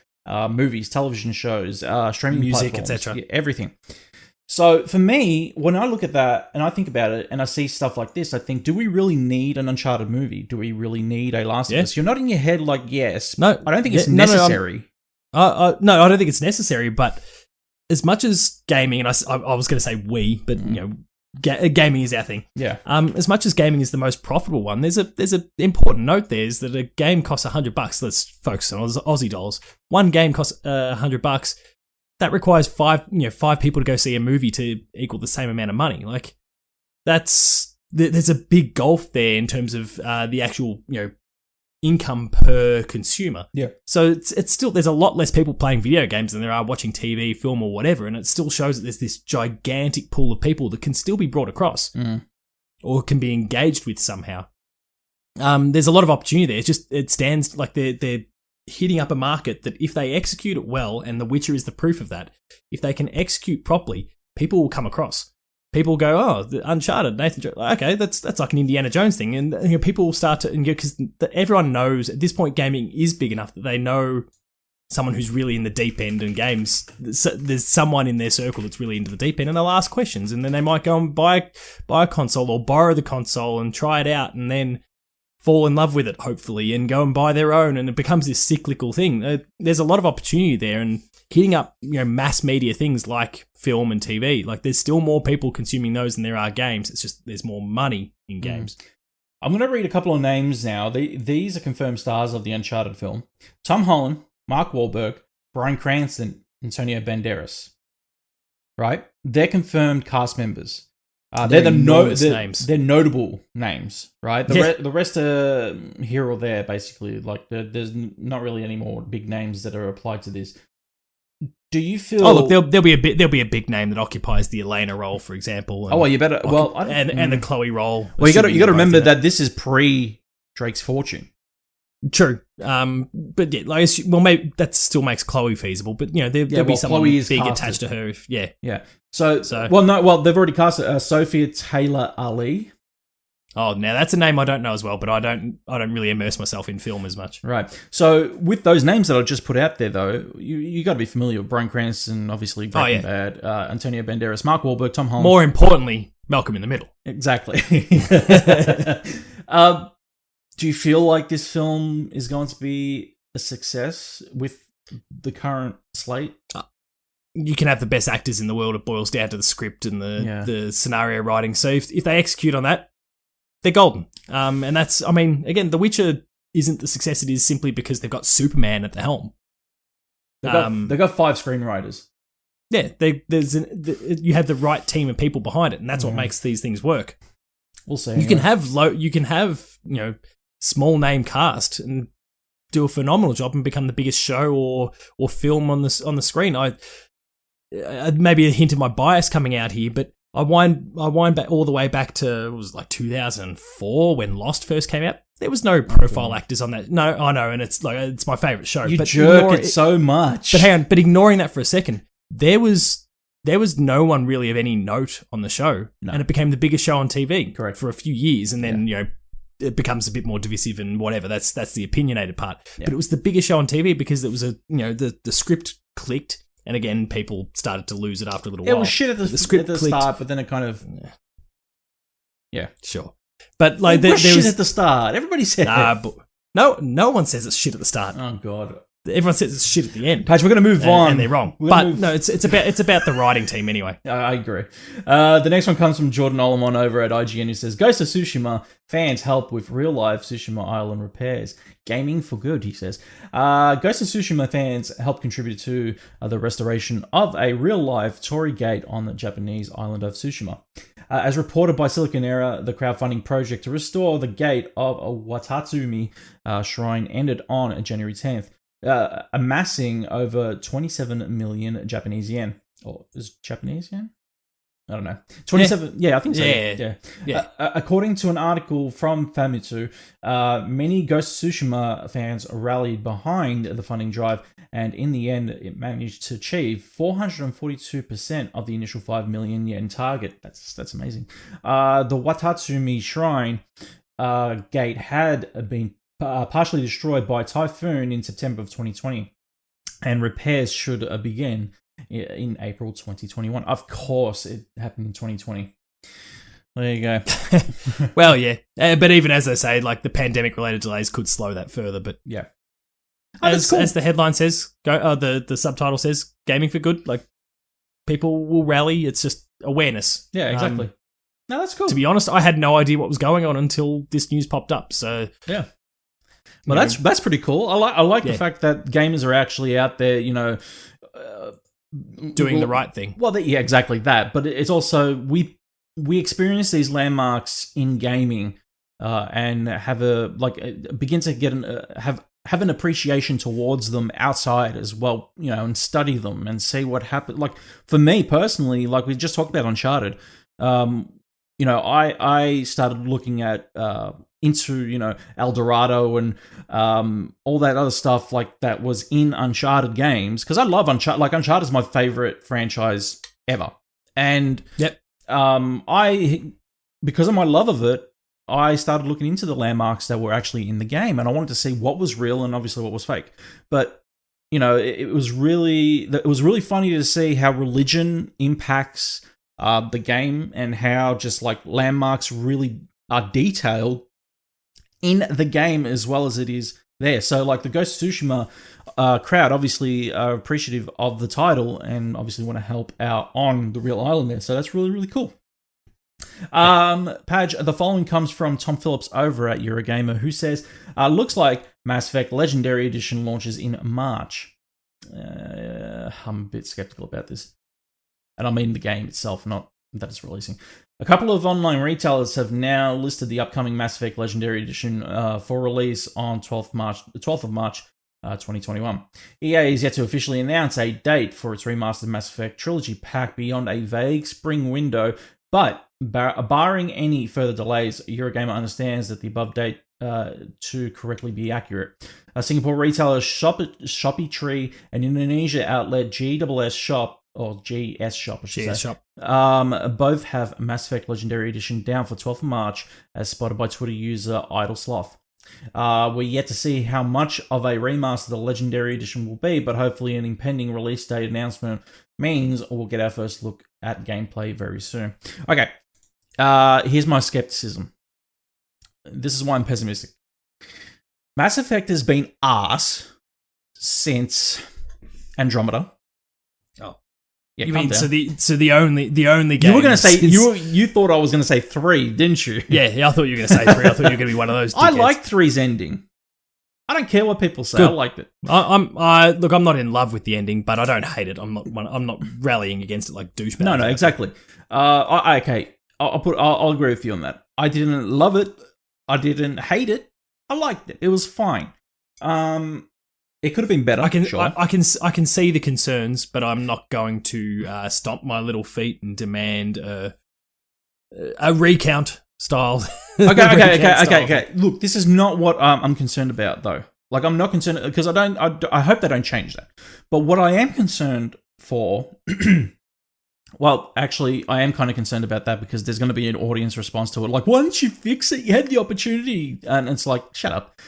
Speaker 1: movies, television shows, streaming
Speaker 2: music,
Speaker 1: platforms,
Speaker 2: etc.
Speaker 1: Everything. So for me, when I look at that and I think about it and I see stuff like this, I think, do we really need an Uncharted movie? Do we really need a Last of Us? You're nodding your head like yes.
Speaker 2: No,
Speaker 1: I don't think it's necessary.
Speaker 2: No, I don't think it's necessary. But as much as gaming, and I was going to say we, but you know, gaming is our thing.
Speaker 1: Yeah.
Speaker 2: As much as gaming is the most profitable one, there's a important note there, is that a game costs $100. Let's focus on Aussie dollars. One game costs $100. That requires five people to go see a movie to equal the same amount of money. Like, there's a big gulf there in terms of the actual, you know, income per consumer.
Speaker 1: Yeah.
Speaker 2: So it's still, there's a lot less people playing video games than there are watching TV, film, or whatever, and it still shows that there's this gigantic pool of people that can still be brought across or can be engaged with somehow. There's a lot of opportunity there. It's just, it stands like they're hitting up a market that if they execute it well, and The Witcher is the proof of that, if they can execute properly, people will come across. People go, oh, the Uncharted, Nathan Drake, okay, that's like an Indiana Jones thing, and you know, people will start to, because everyone knows at this point gaming is big enough that they know someone who's really in the deep end in games. There's someone in their circle that's really into the deep end, and they'll ask questions, and then they might go and buy a console or borrow the console and try it out, and then fall in love with it, hopefully, and go and buy their own, and it becomes this cyclical thing. There's a lot of opportunity there, and hitting up, you know, mass media things like film and TV, like there's still more people consuming those than there are games. It's just there's more money in games.
Speaker 1: I'm going to read a couple of names now. These are confirmed stars of the Uncharted film: Tom Holland, Mark Wahlberg, Bryan Cranston, Antonio Banderas. Right? They're confirmed cast members. They're names. They're notable names, right? The rest are here or there, basically. Like, there's not really any more big names that are applied to this. Do you feel?
Speaker 2: Oh, look, there'll be a big name that occupies the Elena role, for example.
Speaker 1: And, you better.
Speaker 2: And the Chloe role.
Speaker 1: Well, you got to remember that this is pre Drake's Fortune.
Speaker 2: True, but yeah, like, maybe that still makes Chloe feasible. But you know, there'll be someone big attached to her. Yeah. So they've already cast Sophia Taylor Ali. Oh, now that's a name I don't know as well, but I don't really immerse myself in film as much.
Speaker 1: Right. So with those names that I just put out there, though, you got to be familiar with Bryan Cranston, obviously Breaking Bad, Antonio Banderas, Mark Wahlberg, Tom Holland.
Speaker 2: More importantly, Malcolm in the Middle.
Speaker 1: Exactly. Do you feel like this film is going to be a success with the current slate?
Speaker 2: You can have the best actors in the world. It boils down to the script and the scenario writing. So if they execute on that, they're golden. And that's, I mean, again, The Witcher isn't the success it is simply because they've got Superman at the helm.
Speaker 1: They've got 5 screenwriters.
Speaker 2: Yeah, you have the right team of people behind it, and that's what makes these things work.
Speaker 1: We'll see.
Speaker 2: You can have small name cast and do a phenomenal job and become the biggest show or film on the screen. I maybe a hint of my bias coming out here, but I wind back all the way back to, it was like 2004 when Lost first came out. There was no profile actors on that. No, I know, and it's my favorite show.
Speaker 1: You jerk it so much.
Speaker 2: But hang on, but ignoring that for a second, there was no one really of any note on the show, and it became the biggest show on TV.
Speaker 1: Correct.
Speaker 2: For a few years, and then it becomes a bit more divisive and whatever. That's the opinionated part. Yeah. But it was the biggest show on TV because it was the script clicked, and again people started to lose it after a little while.
Speaker 1: It was shit at the script at the start, but then it kind of
Speaker 2: sure. But like
Speaker 1: there was shit at the start. Everybody said
Speaker 2: but no one says it's shit at the start.
Speaker 1: Oh god.
Speaker 2: Everyone says it's shit at the end.
Speaker 1: Patch, we're going to move on.
Speaker 2: And they're wrong. No, it's about the writing team anyway.
Speaker 1: I agree. The next one comes from Jordan Olamon over at IGN, who says, Ghost of Tsushima fans help with real-life Tsushima Island repairs. Gaming for good, he says. Ghost of Tsushima fans help contribute to the restoration of a real-life Torii Gate on the Japanese island of Tsushima. As reported by Silicon Era, the crowdfunding project to restore the gate of a Watatsumi shrine ended on January 10th. Amassing over 27 million Japanese yen. Or is it Japanese yen? I don't know. 27, yeah I think so. Yeah. According to an article from Famitsu, many Ghost of Tsushima fans rallied behind the funding drive, and in the end, it managed to achieve 442% of the initial 5 million yen target. That's amazing. The Watatsumi Shrine gate had been partially destroyed by a typhoon in September of 2020, and repairs should begin in April 2021. Of course, it happened in 2020. There you go.
Speaker 2: Well, yeah, but even as I say, like the pandemic-related delays could slow that further. But
Speaker 1: yeah,
Speaker 2: as the headline says, the subtitle says, "Gaming for good." Like people will rally. It's just awareness.
Speaker 1: Yeah, exactly. No, that's cool.
Speaker 2: To be honest, I had no idea what was going on until this news popped up. So
Speaker 1: yeah. Well, that's pretty cool. I like the fact that gamers are actually out there,
Speaker 2: doing the right thing.
Speaker 1: Well, yeah, exactly that. But it's also we experience these landmarks in gaming, and have begin to get have an appreciation towards them outside as well, and study them and see what happened. Like for me personally, like we just talked about Uncharted, I started looking at into El Dorado and all that other stuff like that was in Uncharted games, because I love Uncharted. Like Uncharted is my favorite franchise ever, and because of my love of it, I started looking into the landmarks that were actually in the game, and I wanted to see what was real and obviously what was fake. But it was really funny to see how religion impacts the game, and how just like landmarks really are detailed in the game as well as it is there. So like the Ghost of Tsushima crowd obviously are appreciative of the title and obviously want to help out on the real island there. So that's really, really cool. Page, the following comes from Tom Phillips over at Eurogamer, who says, looks like Mass Effect Legendary Edition launches in March. I'm a bit skeptical about this. And I mean the game itself, not that it's releasing. A couple of online retailers have now listed the upcoming Mass Effect Legendary Edition for release on 12th of March 2021. EA is yet to officially announce a date for its remastered Mass Effect Trilogy pack beyond a vague spring window, but barring any further delays, Eurogamer understands that the above date to correctly be accurate. Singapore retailer Shopee Tree and Indonesia outlet GSS Shop, or GS Shop, I should
Speaker 2: GS
Speaker 1: say.
Speaker 2: Shop.
Speaker 1: Both have Mass Effect Legendary Edition down for 12th of March, as spotted by Twitter user Idle Sloth. We're yet to see how much of a remaster the Legendary Edition will be, but hopefully an impending release date announcement means we'll get our first look at gameplay very soon. Okay, Here's my skepticism. This is why I'm pessimistic. Mass Effect has been arse since Andromeda.
Speaker 2: Oh,
Speaker 1: yeah.
Speaker 2: You mean
Speaker 1: down.
Speaker 2: so the only game
Speaker 1: you were going to say you thought I was going to say 3, didn't you?
Speaker 2: Yeah. I thought you were going to say 3. I thought you were going to be one of those.
Speaker 1: I like 3's ending. I don't care what people say.
Speaker 2: Good.
Speaker 1: I liked it.
Speaker 2: Look, I'm not in love with the ending, but I don't hate it. I'm not rallying against it like douchebags.
Speaker 1: No, exactly. Okay. I'll agree with you on that. I didn't love it. I didn't hate it. I liked it. It was fine. It could have been better.
Speaker 2: I can see the concerns, but I'm not going to stomp my little feet and demand a recount style.
Speaker 1: Okay. Look, this is not what I'm concerned about, though. Like, I'm not concerned because I hope they don't change that. But what I am concerned for. Well, actually, I am kind of concerned about that because there's going to be an audience response to it. Like, once you fix it, you had the opportunity. And it's like, shut up.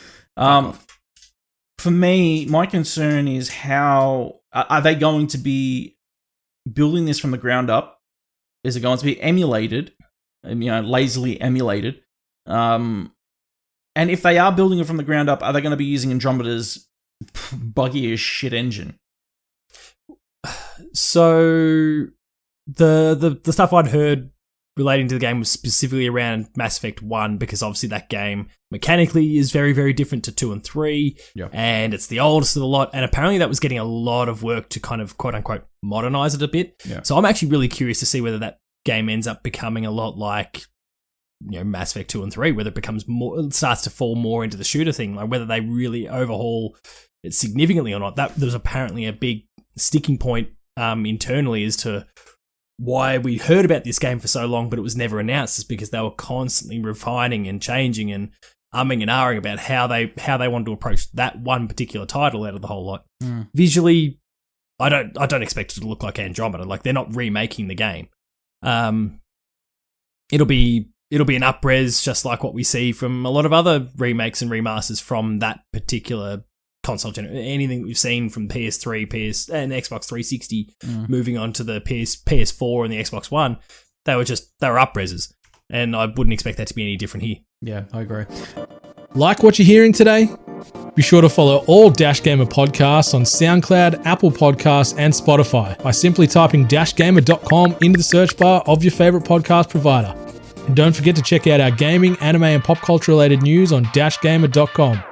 Speaker 1: For me, my concern is how... Are they going to be building this from the ground up? Is it going to be emulated? Lazily emulated? And if they are building it from the ground up, are they going to be using Andromeda's buggy as shit engine?
Speaker 2: So... The stuff I'd heard relating to the game was specifically around Mass Effect 1 because obviously that game mechanically is very, very different to 2 and 3 and it's the oldest of the lot and apparently that was getting a lot of work to kind of quote-unquote modernize it a bit. Yeah. So I'm actually really curious to see whether that game ends up becoming a lot like Mass Effect 2 and 3, whether it becomes more, it starts to fall more into the shooter thing, like whether they really overhaul it significantly or not. That there was apparently a big sticking point internally as to why we heard about this game for so long, but it was never announced, is because they were constantly refining and changing and umming and ahhing about how they wanted to approach that one particular title out of the whole lot. Visually, I don't expect it to look like Andromeda. Like they're not remaking the game. It'll be an up-res just like what we see from a lot of other remakes and remasters from that particular console generation. Anything we've seen from PS3, and Xbox 360 moving on to the PS4 and the Xbox One, they were up-reses. And I wouldn't expect that to be any different here.
Speaker 1: Yeah, I agree.
Speaker 3: Like what you're hearing today? Be sure to follow all Dash Gamer podcasts on SoundCloud, Apple Podcasts, and Spotify by simply typing dashgamer.com into the search bar of your favorite podcast provider. And don't forget to check out our gaming, anime, and pop culture related news on dashgamer.com.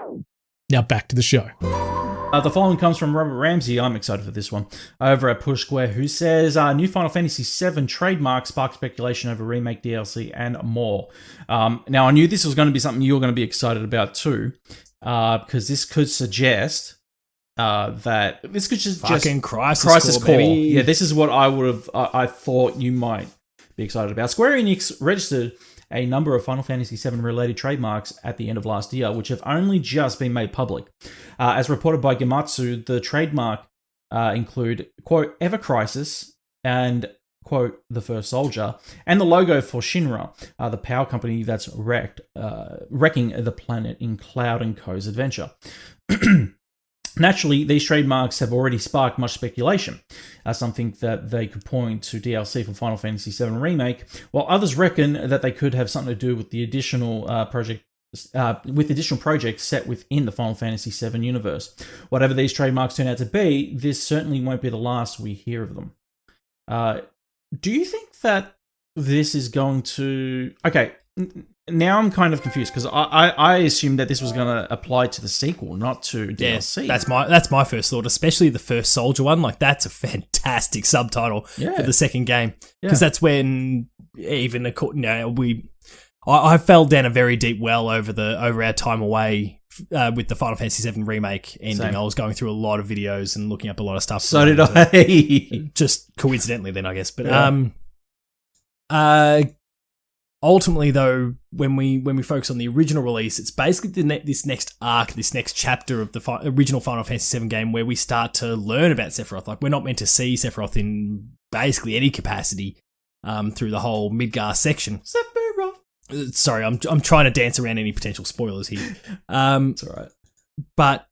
Speaker 3: Now back to the show.
Speaker 1: The following comes from Robert Ramsey. I'm excited for this one. Over at Push Square, who says, new Final Fantasy VII trademark sparked speculation over remake DLC and more. Now, I knew this was going to be something you were going to be excited about too, because this could suggest that this could just
Speaker 2: fucking Crisis Core, baby.
Speaker 1: Yeah, this is what I thought you might be excited about. Square Enix registered a number of Final Fantasy VII related trademarks at the end of last year, which have only just been made public. As reported by Gematsu, the trademark include, quote, Ever Crisis and, quote, The First Soldier, and the logo for Shinra, the power company that's wrecking the planet in Cloud & Co.'s adventure. Naturally, these trademarks have already sparked much speculation, something that they could point to DLC for Final Fantasy VII Remake, while others reckon that they could have something to do with the additional projects set within the Final Fantasy VII universe. Whatever these trademarks turn out to be, this certainly won't be the last we hear of them. Do you think that this is going to... Okay, now I'm kind of confused because I assumed that this was going to apply to the sequel, not to DLC.
Speaker 2: That's my first thought, especially the First Soldier one. Like that's a fantastic subtitle for the second game because that's when even I fell down a very deep well over our time away with the Final Fantasy VII Remake ending. Same. I was going through a lot of videos and looking up a lot of stuff.
Speaker 1: So did I.
Speaker 2: Just coincidentally, then I guess, but ultimately, though, when we focus on the original release, it's basically this next arc, this next chapter of the original Final Fantasy VII game where we start to learn about Sephiroth. Like, we're not meant to see Sephiroth in basically any capacity through the whole Midgar section. Sephiroth! Sorry, I'm trying to dance around any potential spoilers here.
Speaker 1: It's all right.
Speaker 2: But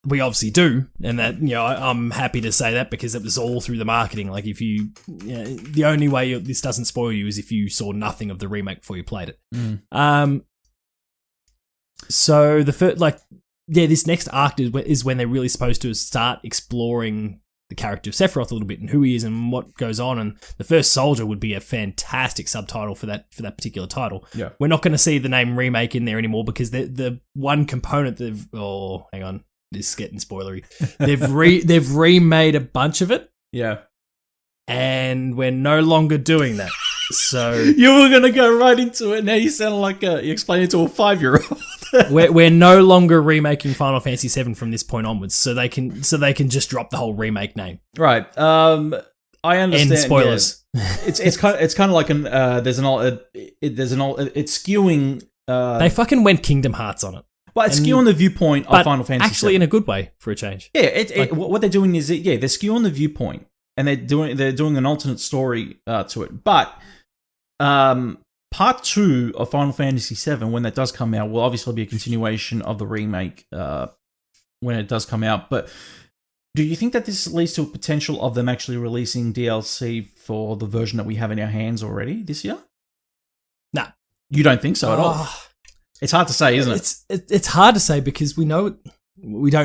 Speaker 2: we obviously do, and that I'm happy to say that because it was all through the marketing. Like, if the only way this doesn't spoil you is if you saw nothing of the remake before you played it. So the first, this next arc is when they're really supposed to start exploring the character of Sephiroth a little bit and who he is and what goes on. And the first soldier would be a fantastic subtitle for that particular title.
Speaker 1: Yeah,
Speaker 2: we're not going to see the name remake in there anymore because the one component hang on, this is getting spoilery. They've remade a bunch of it.
Speaker 1: Yeah,
Speaker 2: and we're no longer doing that. So
Speaker 1: you were gonna go right into it. Now you sound like you explain it to a 5-year-old.
Speaker 2: we're no longer remaking Final Fantasy VII from this point onwards, so they can just drop the whole remake name.
Speaker 1: Right. I understand.
Speaker 2: End spoilers.
Speaker 1: Yeah. It's kind of like it's skewing.
Speaker 2: They fucking went Kingdom Hearts on it.
Speaker 1: Well, it's skewing the viewpoint of Final Fantasy
Speaker 2: actually
Speaker 1: VII.
Speaker 2: In a good way for a change.
Speaker 1: Yeah. What they're doing is they're skewing the viewpoint and they're doing an alternate story to it, but. Part 2 of Final Fantasy VII, when that does come out, will obviously be a continuation of the remake when it does come out. But do you think that this leads to a potential of them actually releasing DLC for the version that we have in our hands already this year?
Speaker 2: Nah.
Speaker 1: You don't think so at all? It's hard to say, isn't it?
Speaker 2: It's hard to say because we don't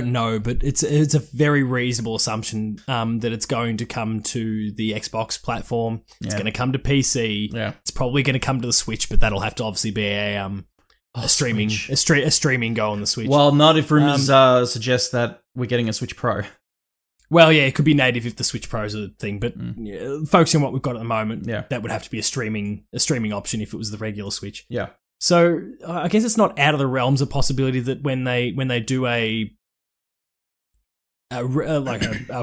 Speaker 2: know, but it's a very reasonable assumption that it's going to come to the Xbox platform. It's going to come to PC.
Speaker 1: Yeah.
Speaker 2: It's probably going to come to the Switch, but that'll have to obviously be a streaming go on the Switch.
Speaker 1: Well, not if rumors suggest that we're getting a Switch Pro.
Speaker 2: Well, yeah, it could be native if the Switch Pro's a thing, but focusing on what we've got at the moment, that would have to be a streaming option if it was the regular Switch.
Speaker 1: Yeah.
Speaker 2: So I guess it's not out of the realms of possibility that when they do a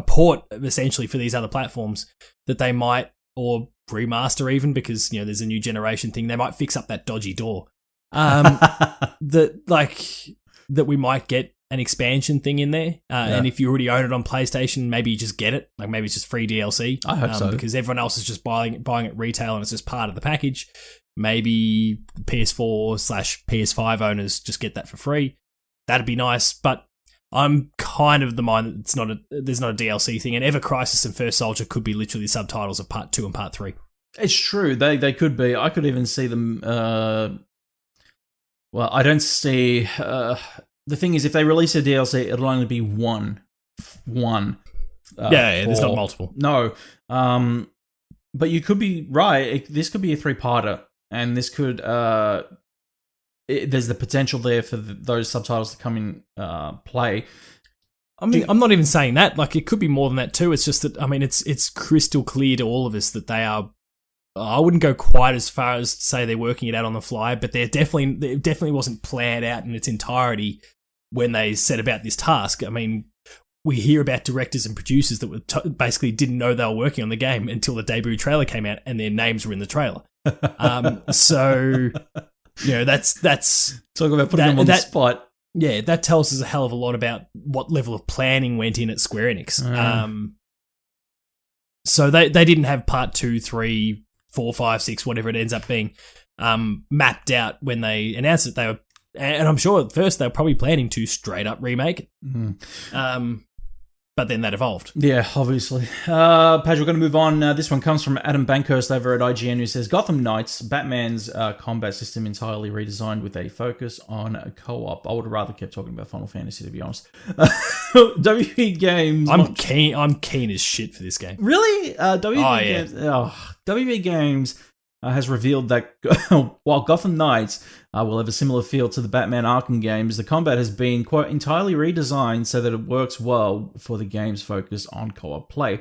Speaker 2: port essentially for these other platforms, that they might, or remaster even, because there's a new generation thing, they might fix up that dodgy door. That we might get an expansion thing in there, and if you already own it on PlayStation, maybe you just get it. Like maybe it's just free DLC.
Speaker 1: I hope so,
Speaker 2: because everyone else is just buying it retail and it's just part of the package. Maybe PS4/PS5 owners just get that for free. That'd be nice, but I'm kind of the mind that there's not a DLC thing, and Ever Crisis and First Soldier could be literally subtitles of Part 2 and Part 3.
Speaker 1: It's true. They could be. I could even see them. Well, I don't see. The thing is, if they release a DLC, it'll only be one.
Speaker 2: There's not multiple.
Speaker 1: No. But you could be right. This could be a 3-parter. And this could, there's the potential there for those subtitles to come in play.
Speaker 2: I mean, I'm not even saying that. Like, it could be more than that too. It's just that, I mean, it's crystal clear to all of us that they are. I wouldn't go quite as far as to say they're working it out on the fly, but it definitely wasn't planned out in its entirety when they set about this task. I mean, we hear about directors and producers that basically didn't know they were working on the game until the debut trailer came out and their names were in the trailer. So that's
Speaker 1: talk about putting them on the spot.
Speaker 2: Yeah, that tells us a hell of a lot about what level of planning went in at Square Enix. So they didn't have part 2, 3, 4, 5, 6, whatever it ends up being, mapped out when they announced that they were. And I'm sure at first they were probably planning to straight up remake it. But then that evolved.
Speaker 1: Yeah, obviously. Paj, we're going to move on. This one comes from Adam Bankhurst over at IGN, who says, Gotham Knights, Batman's combat system entirely redesigned with a focus on co-op. I would have rather kept talking about Final Fantasy, to be honest. WB Games...
Speaker 2: I'm keen as shit for this game.
Speaker 1: Really? WB Games has revealed that while Gotham Knights will have a similar feel to the Batman Arkham games, the combat has been, quote, entirely redesigned so that it works well for the game's focus on co-op play.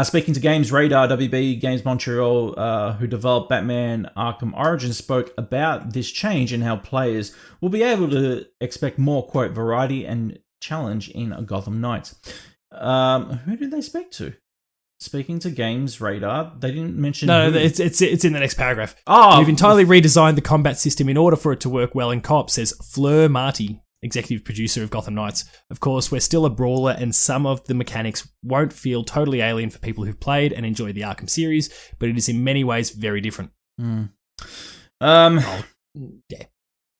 Speaker 1: Speaking to Games Radar, WB Games Montreal, who developed Batman Arkham Origins, spoke about this change and how players will be able to expect more, quote, variety and challenge in Gotham Knights. Who did they speak to? Speaking to Games Radar, they didn't mention.
Speaker 2: No, it's in the next paragraph.
Speaker 1: Oh,
Speaker 2: we've entirely redesigned the combat system in order for it to work well in co-op, says Fleur Marty, executive producer of Gotham Knights. Of course, we're still a brawler, and some of the mechanics won't feel totally alien for people who've played and enjoyed the Arkham series, but it is in many ways very different.
Speaker 1: Yeah,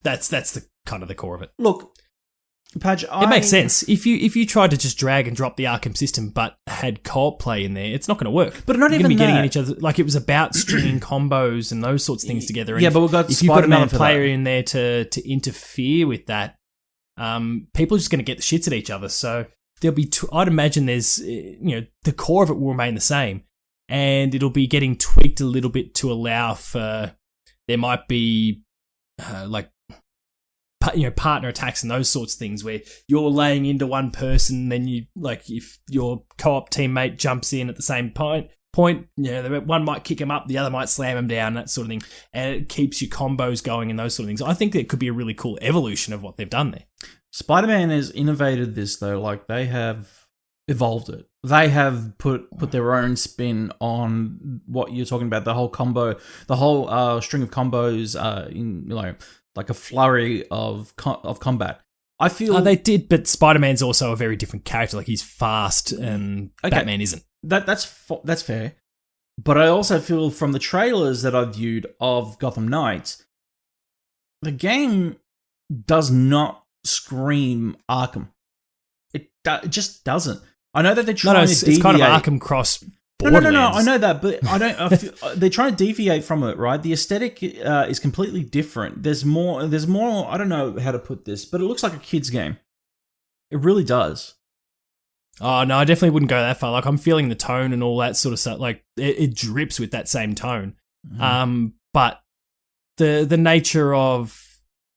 Speaker 2: that's the kind of the core of it.
Speaker 1: Look, Padge,
Speaker 2: It makes sense. If you tried to just drag and drop the Arkham system but had co-op play in there, it's not going to work.
Speaker 1: But not
Speaker 2: You're
Speaker 1: even
Speaker 2: gonna be getting
Speaker 1: that.
Speaker 2: in each other. Like, it was about stringing combos and those sorts of things together. And
Speaker 1: Yeah, but we've got
Speaker 2: if you've got
Speaker 1: Spider-Man
Speaker 2: another
Speaker 1: for
Speaker 2: player
Speaker 1: that.
Speaker 2: in there to interfere with that, people are just going to get the shits at each other. So there'll be. I'd imagine there's, the core of it will remain the same, and it'll be getting tweaked a little bit to allow for there might be partner attacks and those sorts of things where you're laying into one person, then you, like, if your co-op teammate jumps in at the same point, one might kick him up, the other might slam him down, that sort of thing, and it keeps your combos going and those sort of things. I think that could be a really cool evolution of what they've done there.
Speaker 1: Spider-Man has innovated this, though. Like, they have evolved it. They have put their own spin on what you're talking about, the whole combo, the whole string of combos in, like a flurry of combat. I feel
Speaker 2: they did, but Spider-Man's also a very different character. Like, he's fast, and Batman isn't.
Speaker 1: That's fair. But I also feel from the trailers that I've viewed of Gotham Knights, the game does not scream Arkham. It just doesn't. I know that they're trying to deviate.
Speaker 2: It's kind of Arkham cross.
Speaker 1: No. I know that, but I don't. They're trying to deviate from it, right? The aesthetic is completely different. There's more. I don't know how to put this, but it looks like a kid's game. It really does.
Speaker 2: Oh no, I definitely wouldn't go that far. Like, I'm feeling the tone and all that sort of stuff. Like, it drips with that same tone. But the nature of,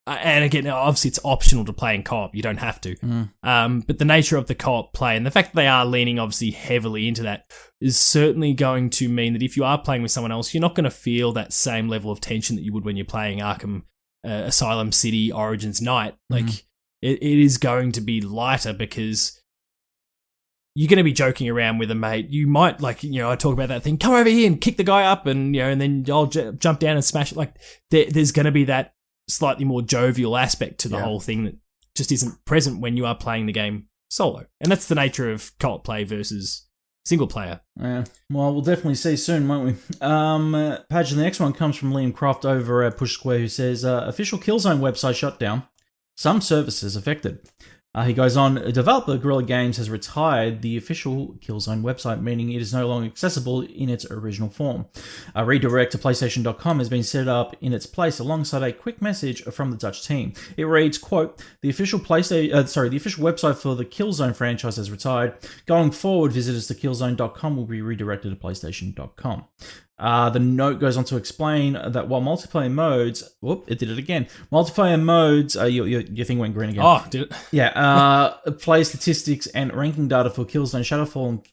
Speaker 2: and again, obviously it's optional to play in co-op. You don't have to. But the nature of the co-op play and the fact that they are leaning obviously heavily into that is certainly going to mean that if you are playing with someone else, you're not going to feel that same level of tension that you would when you're playing Arkham Asylum City Origins Night. Like, it is going to be lighter because you're going to be joking around with a mate. You might, I talk about that thing, come over here and kick the guy up, and and then I'll jump down and smash it. Like, there's going to be that slightly more jovial aspect to the whole thing that just isn't present when you are playing the game solo. And that's the nature of co-op play versus single player.
Speaker 1: Yeah. Well, we'll definitely see soon, won't we? Padge, the next one comes from Liam Croft over at Push Square, who says, official Killzone website shut down. Some services affected. He goes on, developer Guerrilla Games has retired the official Killzone website, meaning it is no longer accessible in its original form. A redirect to PlayStation.com has been set up in its place alongside a quick message from the Dutch team. It reads, quote, the official website for the Killzone franchise has retired. Going forward, visitors to Killzone.com will be redirected to PlayStation.com. The note goes on to explain that while multiplayer modes... Whoop, it did it again. Multiplayer modes... your thing went green again.
Speaker 2: Oh, did it?
Speaker 1: Yeah. Player statistics and ranking data for Killzone Shadowfall and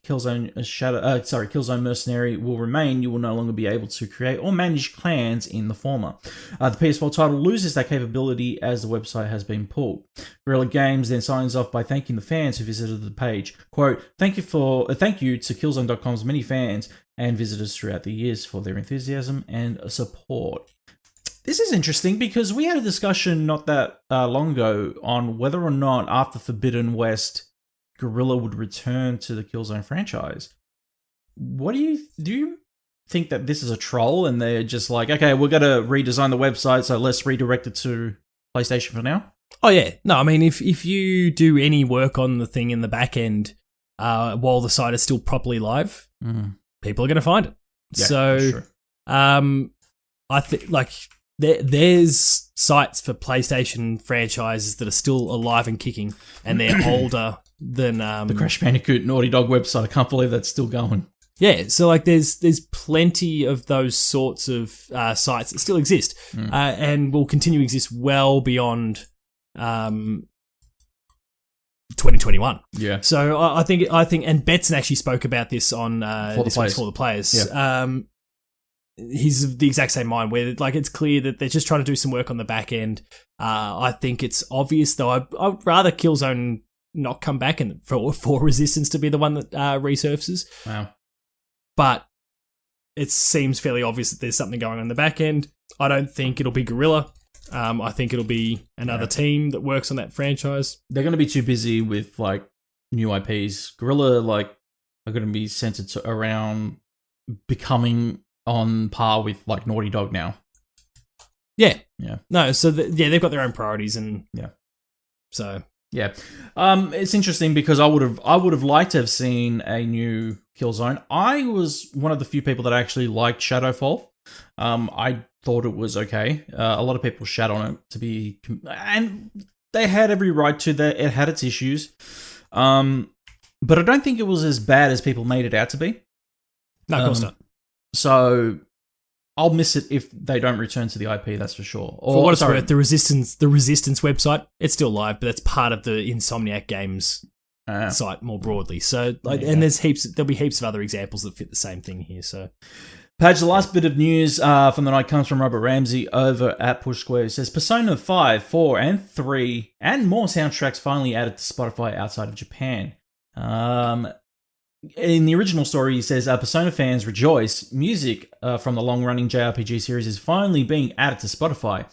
Speaker 1: Killzone Mercenary will remain. You will no longer be able to create or manage clans in the former. The PS4 title loses that capability as the website has been pulled. Guerrilla Games then signs off by thanking the fans who visited the page. Quote, thank you to Killzone.com's many fans and visitors throughout the years for their enthusiasm and support. This is interesting because we had a discussion not that long ago on whether or not after Forbidden West, Guerrilla would return to the Killzone franchise. What do you think that this is a troll and they're just like, okay, we're going to redesign the website, so let's redirect it to PlayStation for now?
Speaker 2: Oh yeah. No, I mean, if you do any work on the thing in the back end while the site is still properly live, people are going to find it.
Speaker 1: Yeah,
Speaker 2: so,
Speaker 1: sure.
Speaker 2: I think there's sites for PlayStation franchises that are still alive and kicking, and they're older than
Speaker 1: the Crash Bandicoot Naughty Dog website. I can't believe that's still going.
Speaker 2: Yeah, so there's plenty of those sorts of sites that still exist, and will continue to exist well beyond 2021.
Speaker 1: Yeah.
Speaker 2: So I think, and Betson actually spoke about this on
Speaker 1: For
Speaker 2: the Players.
Speaker 1: Yeah.
Speaker 2: He's of the exact same mind where it's clear that they're just trying to do some work on the back end. I think it's obvious though. I'd rather Killzone not come back and for Resistance to be the one that resurfaces.
Speaker 1: Wow.
Speaker 2: But it seems fairly obvious that there's something going on in the back end. I don't think it'll be Guerrilla. I think it'll be another team that works on that franchise.
Speaker 1: They're going to be too busy with new IPs. Guerrilla are going to be centered around becoming on par with Naughty Dog now.
Speaker 2: Yeah.
Speaker 1: Yeah.
Speaker 2: No, so they've got their own priorities and
Speaker 1: yeah.
Speaker 2: So
Speaker 1: Yeah. It's interesting because I would have liked to have seen a new Killzone. I was one of the few people that actually liked Shadowfall. I thought it was okay. A lot of people shat on it and they had every right to that. It had its issues. But I don't think it was as bad as people made it out to be.
Speaker 2: No, of course not.
Speaker 1: So I'll miss it if they don't return to the IP, that's for sure.
Speaker 2: For what it's worth, the Resistance website, it's still live, but that's part of the Insomniac Games site more broadly. So, and there'll be heaps of other examples that fit the same thing here. So,
Speaker 1: Page, the last bit of news from the night comes from Robert Ramsey over at Push Square, who says Persona 5, 4, and 3 and more soundtracks finally added to Spotify outside of Japan. In the original story, he says, Persona fans rejoice. Music from the long-running JRPG series is finally being added to Spotify.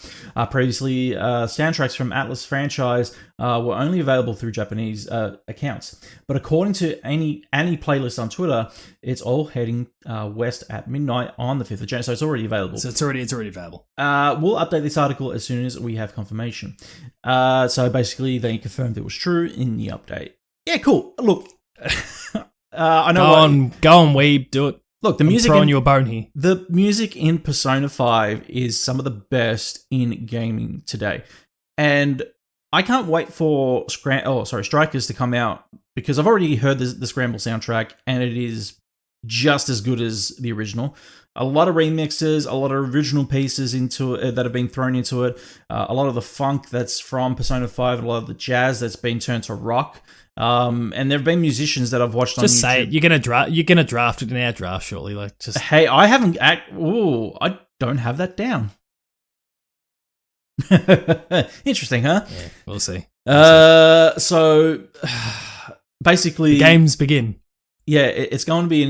Speaker 1: Previously, soundtracks from Atlas franchise were only available through Japanese accounts. But according to any playlist on Twitter, it's all heading west at midnight on the 5th of January. So it's already available.
Speaker 2: So it's already available.
Speaker 1: We'll update this article as soon as we have confirmation. So basically, they confirmed it was true in the update. Yeah, cool. Look... I know.
Speaker 2: Go on, Weeb, do it.
Speaker 1: Look, the music.
Speaker 2: I'm throwing you a bone here.
Speaker 1: The music in Persona 5 is some of the best in gaming today, and I can't wait for Strikers to come out because I've already heard the Scramble soundtrack, and it is just as good as the original. A lot of remixes, a lot of original pieces into it that have been thrown into it. A lot of the funk that's from Persona 5, a lot of the jazz that's been turned to rock. And there have been musicians that I've watched on YouTube.
Speaker 2: Just say it. You're gonna draft it in our draft shortly. Like, just
Speaker 1: hey, I haven't. I don't have that down. Interesting, huh?
Speaker 2: Yeah, we'll see.
Speaker 1: So basically,
Speaker 2: the games begin.
Speaker 1: Yeah, it's going to be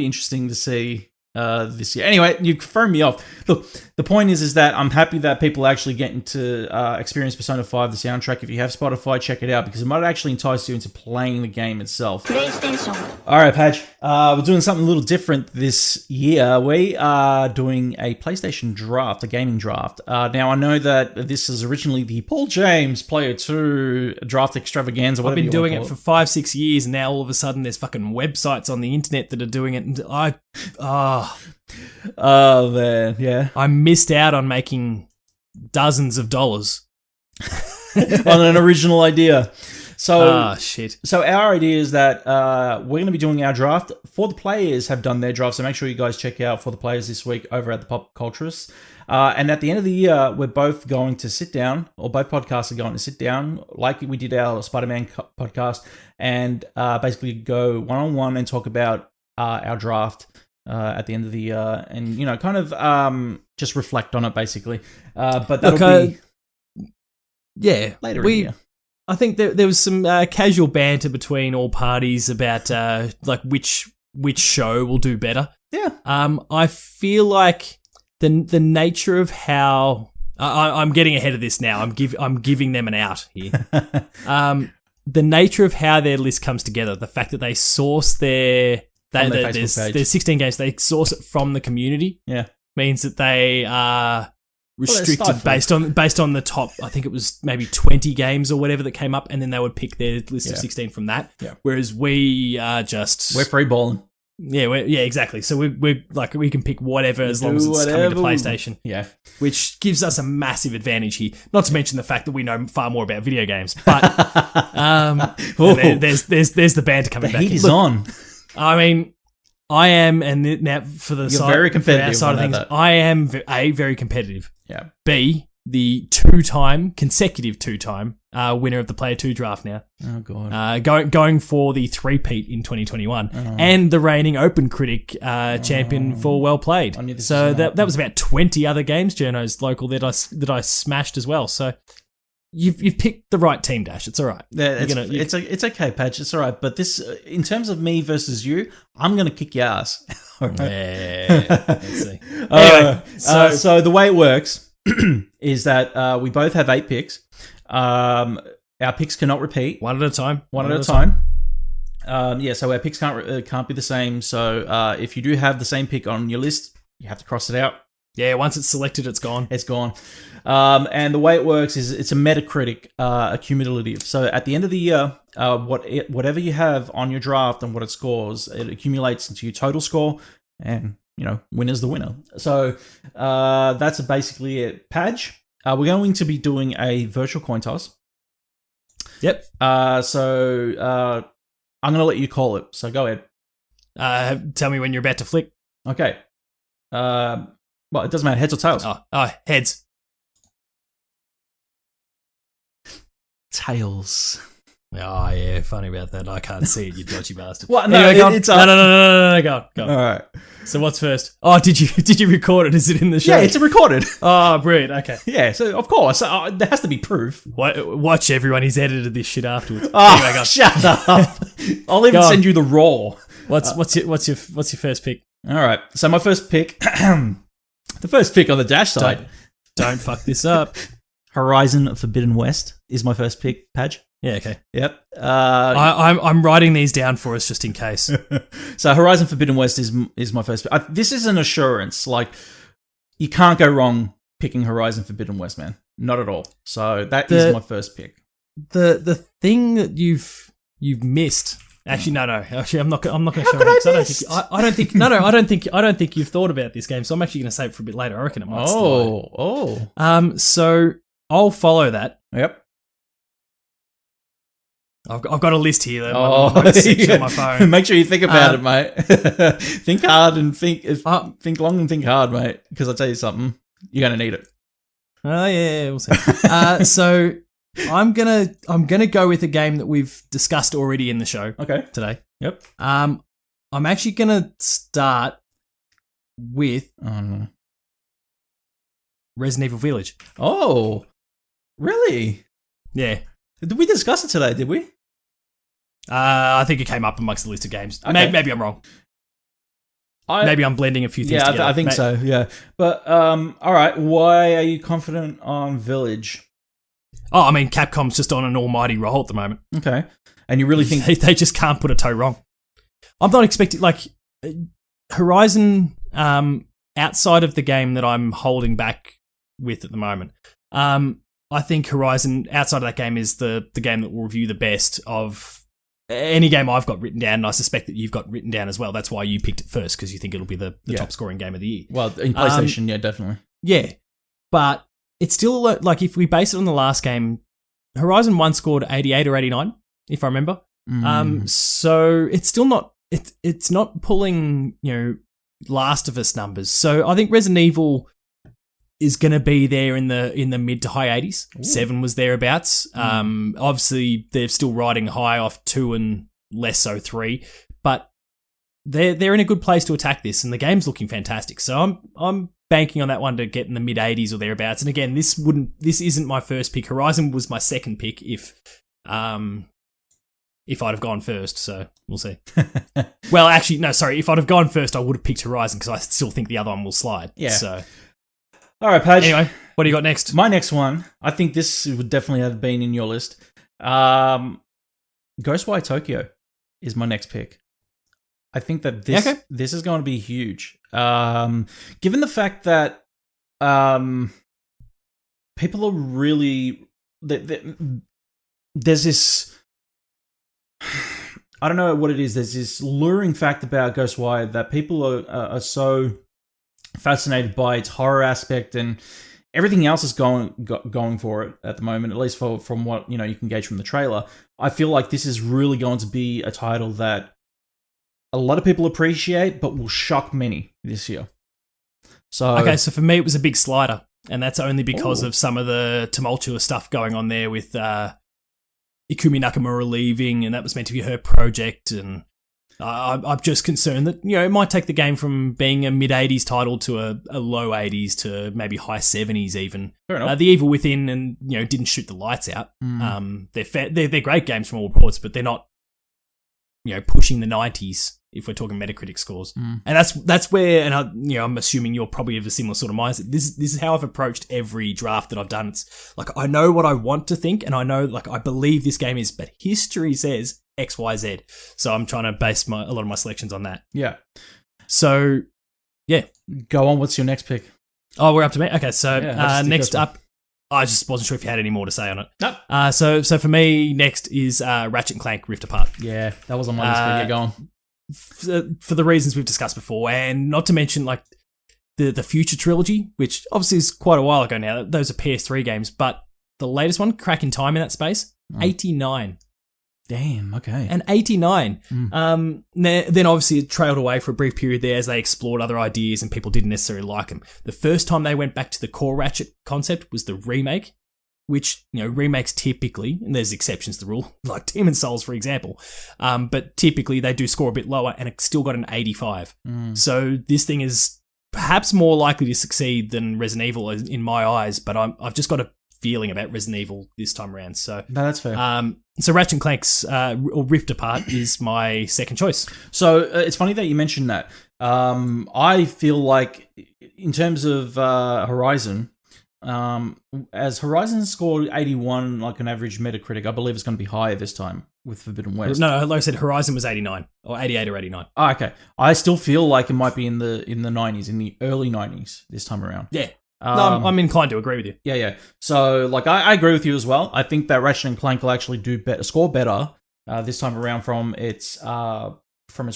Speaker 1: interesting to see this year. Anyway, you've thrown me off. Look, the point is that I'm happy that people are actually getting to experience Persona 5, the soundtrack. If you have Spotify, check it out because it might actually entice you into playing the game itself. PlayStation. All right, Patch. We're doing something a little different this year. We are doing a PlayStation draft, a gaming draft. Now, I know that this is originally the Paul James Player 2 draft extravaganza.
Speaker 2: I've been doing it for 5-6 years, and now all of a sudden there's fucking websites on the internet that are doing it, and
Speaker 1: oh man, yeah.
Speaker 2: I missed out on making dozens of dollars
Speaker 1: on an original idea. So,
Speaker 2: shit.
Speaker 1: So our idea is that we're going to be doing our draft. For the Players have done their draft, so make sure you guys check out For the Players this week over at the Pop Culturist. And at the end of the year, we're both going to sit down, or both podcasts are going to sit down, like we did our Spider-Man podcast, and basically go one-on-one and talk about our draft at the end of the year, and kind of just reflect on it basically. But that'll be later in the year.
Speaker 2: I think there was some casual banter between all parties about like which show will do better.
Speaker 1: Yeah.
Speaker 2: I feel like the nature of how I'm getting ahead of this now. I'm giving them an out here. The nature of how their list comes together, the fact that they source there's 16 games, they source it from the community.
Speaker 1: Yeah,
Speaker 2: means that they are restricted based on the top. I think it was maybe 20 games or whatever that came up, and then they would pick their list of 16 from that.
Speaker 1: Yeah.
Speaker 2: Whereas we're free
Speaker 1: balling.
Speaker 2: Yeah, exactly. So we're like, we can pick whatever as long as it's coming to PlayStation.
Speaker 1: Yeah,
Speaker 2: which gives us a massive advantage here. Not to mention the fact that we know far more about video games. But there's the banter coming back.
Speaker 1: The heat is on.
Speaker 2: I mean, I am, and now for the
Speaker 1: You're very competitive
Speaker 2: side of things, I am very competitive.
Speaker 1: Yeah.
Speaker 2: B, the consecutive two-time winner of the Player 2 draft now.
Speaker 1: Oh, God.
Speaker 2: Going for the three-peat in 2021. And the reigning Open Critic champion for Well Played. So that was about 20 other games journos local that I smashed as well. So you've picked the right team, Dash. It's all right.
Speaker 1: Yeah, it's okay, Patch. It's all right. But this, in terms of me versus you, I'm going to kick your ass.
Speaker 2: Yeah. Let's see.
Speaker 1: Anyway, so the way it works is that we both have 8 picks. Our picks cannot repeat.
Speaker 2: One at a time.
Speaker 1: One at a time. So our picks can't be the same. So if you do have the same pick on your list, you have to cross it out.
Speaker 2: Yeah, once it's selected, it's gone.
Speaker 1: It's gone. And the way it works is it's a Metacritic accumulative. So at the end of the year, whatever you have on your draft and what it scores, it accumulates into your total score, and winner's the winner. So that's basically it. Padge, we're going to be doing a virtual coin toss.
Speaker 2: Yep.
Speaker 1: So I'm going to let you call it. So go ahead.
Speaker 2: Tell me when you're about to flick.
Speaker 1: Okay. Well, it doesn't matter. Heads or tails?
Speaker 2: Oh, heads.
Speaker 1: Tails.
Speaker 2: Oh, yeah, funny about that. I can't see it, you dodgy bastard.
Speaker 1: What? No,
Speaker 2: anyway, go
Speaker 1: it's
Speaker 2: on. No, go.
Speaker 1: All right.
Speaker 2: So what's first? Oh, did you record it? Is it in the show?
Speaker 1: Yeah, it's recorded.
Speaker 2: Oh, brilliant. Okay.
Speaker 1: Yeah, so of course, there has to be proof.
Speaker 2: Watch everyone. He's edited this shit afterwards.
Speaker 1: Oh,
Speaker 2: anyway, go on.
Speaker 1: shut up. I'll even send you the raw.
Speaker 2: What's your first pick?
Speaker 1: All right. So my first pick, the first pick on the Dash side.
Speaker 2: Don't fuck this up.
Speaker 1: Horizon Forbidden West is my first pick, Padge.
Speaker 2: Yeah, okay.
Speaker 1: Yep.
Speaker 2: I'm writing these down for us just in case.
Speaker 1: So Horizon Forbidden West is my first pick. This is an assurance. Like, you can't go wrong picking Horizon Forbidden West, man. Not at all. So that is my first pick.
Speaker 2: The thing that you've missed. Actually, no. Actually, I'm not going to show it. I don't think you've thought about this game. So I'm actually going to save it for a bit later. I reckon it might. So I'll follow that.
Speaker 1: Yep.
Speaker 2: I've got a list here. That on my phone.
Speaker 1: Make sure you think about it, mate. Think hard and think long and think hard, mate. Because I'll tell you something, you're going to need it.
Speaker 2: Oh yeah, we'll see. So I'm gonna go with a game that we've discussed already in the show.
Speaker 1: Okay.
Speaker 2: Today.
Speaker 1: Yep.
Speaker 2: I'm actually gonna start with Resident Evil Village.
Speaker 1: Oh, really?
Speaker 2: Yeah.
Speaker 1: Did we discuss it today? Did we?
Speaker 2: I think it came up amongst the list of games.
Speaker 1: Okay.
Speaker 2: Maybe I'm wrong. Maybe I'm blending a few things together.
Speaker 1: I think so. Yeah. But all right. Why are you confident on Village?
Speaker 2: Oh, I mean, Capcom's just on an almighty roll at the moment.
Speaker 1: Okay. And you really think
Speaker 2: they just can't put a toe wrong? I'm not expecting Horizon. Outside of the game that I'm holding back with at the moment, I think Horizon outside of that game is the game that will review the best of any game I've got written down, and I suspect that you've got written down as well. That's why you picked it first, because you think it'll be the top scoring game of the year.
Speaker 1: Well, in PlayStation, yeah, definitely.
Speaker 2: Yeah, but it's still like if we base it on the last game, Horizon 1 scored 88 or 89, if I remember. So it's still not it's not pulling Last of Us numbers. So I think Resident Evil is going to be there in the mid to high 80s. Ooh. 7 was thereabouts. Obviously, they're still riding high off 2 and less so 3, but they're in a good place to attack this, and the game's looking fantastic. So I'm banking on that one to get in the mid 80s or thereabouts. And again, this isn't my first pick. Horizon was my second pick if I'd have gone first. So we'll see. Well, actually, no, sorry. If I'd have gone first, I would have picked Horizon because I still think the other one will slide.
Speaker 1: Yeah.
Speaker 2: So.
Speaker 1: All right, Paige.
Speaker 2: Anyway, what do you got next?
Speaker 1: My next one, I think this would definitely have been in your list. Ghostwire Tokyo is my next pick. I think that this is going to be huge. Given the fact that people are really... There's this... I don't know what it is. There's this luring fact about Ghostwire that people are so fascinated by its horror aspect, and everything else is going for it at the moment, at least from what you can gauge from the trailer. I feel like this is really going to be a title that a lot of people appreciate, but will shock many this year. So
Speaker 2: for me, it was a big slider, and that's only because of some of the tumultuous stuff going on there with Ikumi Nakamura leaving, and that was meant to be her project, and I'm just concerned that it might take the game from being a mid-80s title to a low 80s to maybe high 70s even.
Speaker 1: Fair enough.
Speaker 2: The Evil Within and didn't shoot the lights out. They're great games from all reports, but they're not pushing the 90s if we're talking Metacritic scores. And that's where, and I'm assuming you're probably of a similar sort of mindset. This is how I've approached every draft that I've done. It's like I know what I want to think, and I know I believe this game is, but history says XYZ. So I'm trying to base a lot of my selections on that.
Speaker 1: Yeah.
Speaker 2: So, yeah.
Speaker 1: Go on. What's your next pick?
Speaker 2: Oh, we're up to me? Okay, so
Speaker 1: Yeah, I just
Speaker 2: next
Speaker 1: did
Speaker 2: up, I just wasn't sure if you had any more to say on it.
Speaker 1: Nope.
Speaker 2: So for me, next is Ratchet and Clank Rift Apart.
Speaker 1: Yeah, that was on my list, but yeah, go on.
Speaker 2: For the reasons we've discussed before, and not to mention like the future trilogy, which obviously is quite a while ago now. Those are PS3 games, but the latest one, Crack in Time in that space, 89.
Speaker 1: Damn, okay.
Speaker 2: And 89. Then obviously it trailed away for a brief period there as they explored other ideas and people didn't necessarily like them. The first time they went back to the core Ratchet concept was the remake, which, remakes typically, and there's exceptions to the rule, like Demon's Souls, for example, but typically they do score a bit lower and it still got an 85. So this thing is perhaps more likely to succeed than Resident Evil in my eyes, but I've just got a feeling about Resident Evil this time around. So
Speaker 1: no, that's fair.
Speaker 2: So Ratchet and Clank's or Rift Apart is my second choice.
Speaker 1: So it's funny that you mentioned that. I feel like in terms of Horizon, as Horizon scored 81, like an average Metacritic, I believe it's going to be higher this time with Forbidden West.
Speaker 2: No, like I said, Horizon was 89 or 88 or 89.
Speaker 1: Oh, okay. I still feel like it might be in the 90s, in the early 90s this time around.
Speaker 2: Yeah. No, I'm inclined to agree with you.
Speaker 1: Yeah. So, like, I agree with you as well. I think that Ratchet and Clank will actually score better this time around from its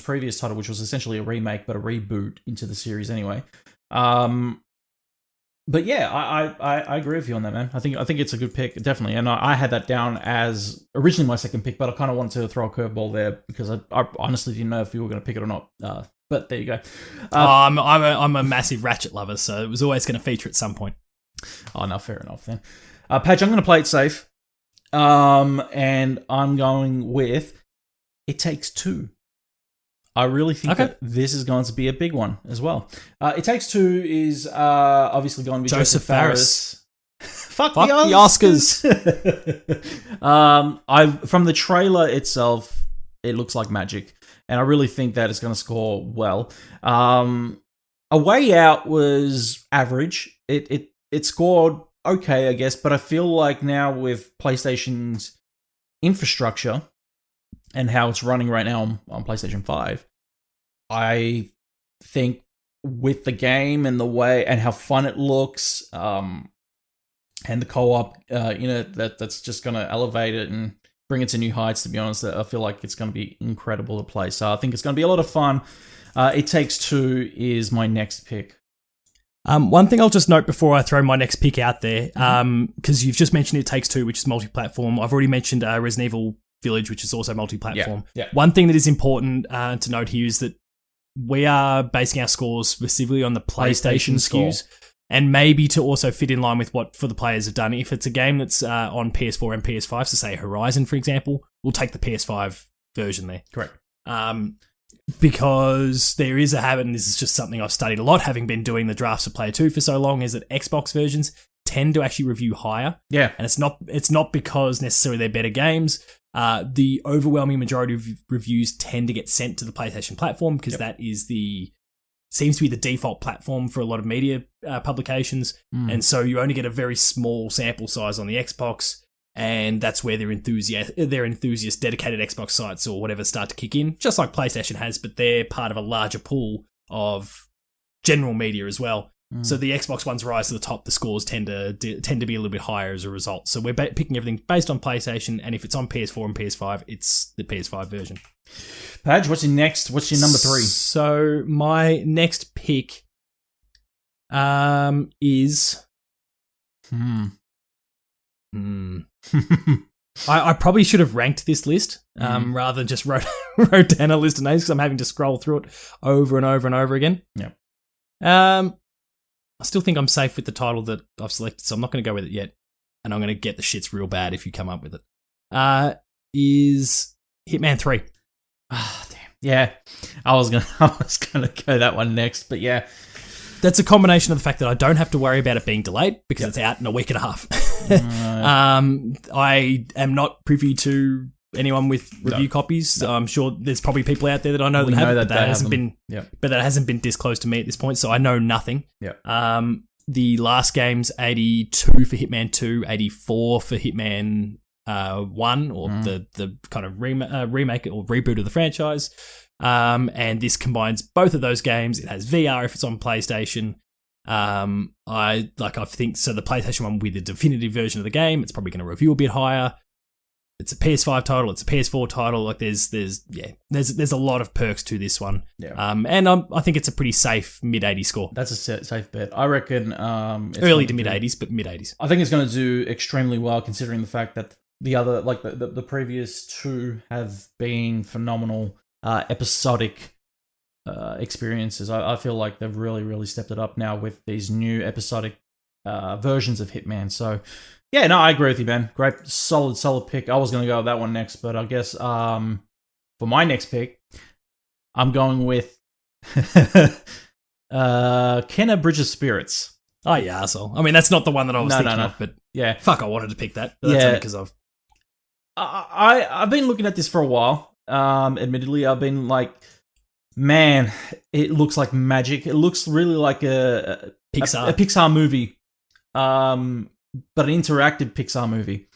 Speaker 1: previous title, which was essentially a remake but a reboot into the series anyway. But yeah, I agree with you on that, man. I think it's a good pick, definitely. And I had that down as originally my second pick, but I kind of wanted to throw a curveball there because I honestly didn't know if you were going to pick it or not. But there you go.
Speaker 2: I'm a massive Ratchet lover, so it was always going to feature at some point.
Speaker 1: Oh, no, fair enough then. Patch, I'm going to play it safe. And I'm going with It Takes Two. I really think that this is going to be a big one as well. It Takes Two is obviously going to be Joseph Fares. Fuck the Oscars. From the trailer itself, it looks like magic. And I really think that it's going to score well. A Way Out was average. It scored okay, I guess, but I feel like now with PlayStation's infrastructure and how it's running right now on PlayStation 5, I think with the game and the way and how fun it looks, and the co-op, that's just going to elevate it and bring it to new heights, to be honest. I feel like it's going to be incredible to play. So I think it's going to be a lot of fun. It Takes Two is my next pick.
Speaker 2: One thing I'll just note before I throw my next pick out there, because you've just mentioned It Takes Two, which is multi-platform. I've already mentioned Resident Evil Village, which is also multi-platform.
Speaker 1: Yeah.
Speaker 2: One thing that is important to note here is that we are basing our scores specifically on the PlayStation SKUs. And maybe to also fit in line with what for the players have done. If it's a game that's on PS4 and PS5, so say Horizon, for example, we'll take the PS5 version there.
Speaker 1: Correct.
Speaker 2: Because there is a habit, and this is just something I've studied a lot, having been doing the drafts of Player 2 for so long, is that Xbox versions tend to actually review higher. Yeah. And it's not because necessarily they're better games. The overwhelming majority of reviews tend to get sent to the PlayStation platform because that is seems to be the default platform for a lot of media publications. And so you only get a very small sample size on the Xbox, and that's where their enthusiast dedicated Xbox sites or whatever start to kick in, just like PlayStation has, but they're part of a larger pool of general media as well. So the Xbox ones rise to the top, the scores tend to be a little bit higher as a result. So we're picking everything based on PlayStation, and if it's on PS4 and PS5, it's the PS5 version.
Speaker 1: Padge, what's your next? What's your number 3?
Speaker 2: So my next pick is... I probably should have ranked this list rather than just wrote down a list of names because I'm having to scroll through it over and over and over again.
Speaker 1: Yeah.
Speaker 2: I still think I'm safe with the title that I've selected, so I'm not going to go with it yet. And I'm going to get the shits real bad if you come up with it. Is Hitman 3.
Speaker 1: Ah, damn. Yeah. I was gonna go that one next, but yeah.
Speaker 2: That's a combination of the fact that I don't have to worry about it being delayed because it's out in a week and a half. I am not privy to anyone with review copies. I'm sure there's probably people out there that I know that have, but that hasn't been disclosed to me at this point, so I know nothing. The last game's 82 for Hitman 2, 84 for Hitman 1, or the kind of remake or reboot of the franchise. And this combines both of those games. It has VR if it's on PlayStation. I think so. The PlayStation one with the definitive version of the game, it's probably going to review a bit higher. It's a PS5 title. It's a PS4 title. Like there's a lot of perks to this one.
Speaker 1: Yeah.
Speaker 2: And I think it's a pretty safe mid-80s score.
Speaker 1: That's a safe bet. I reckon. It's
Speaker 2: Early to mid-80s, but mid-80s.
Speaker 1: I think it's going to do extremely well, considering the fact that the other, like the previous two, have been phenomenal episodic experiences. I feel like they've really stepped it up now with these new episodic versions of Hitman. So. Yeah, no, I agree with you, man. Great, solid pick. I was going to go with that one next, but I guess for my next pick, I'm going with Kenna Bridge of Spirits.
Speaker 2: Oh, yeah, asshole. I mean, that's not the one that I was thinking of, but
Speaker 1: yeah,
Speaker 2: fuck, I wanted to pick that. But that's only because of...
Speaker 1: I've been looking at this for a while. Admittedly, I've been like, man, it looks like magic. It looks really like a Pixar movie. But an interactive Pixar movie.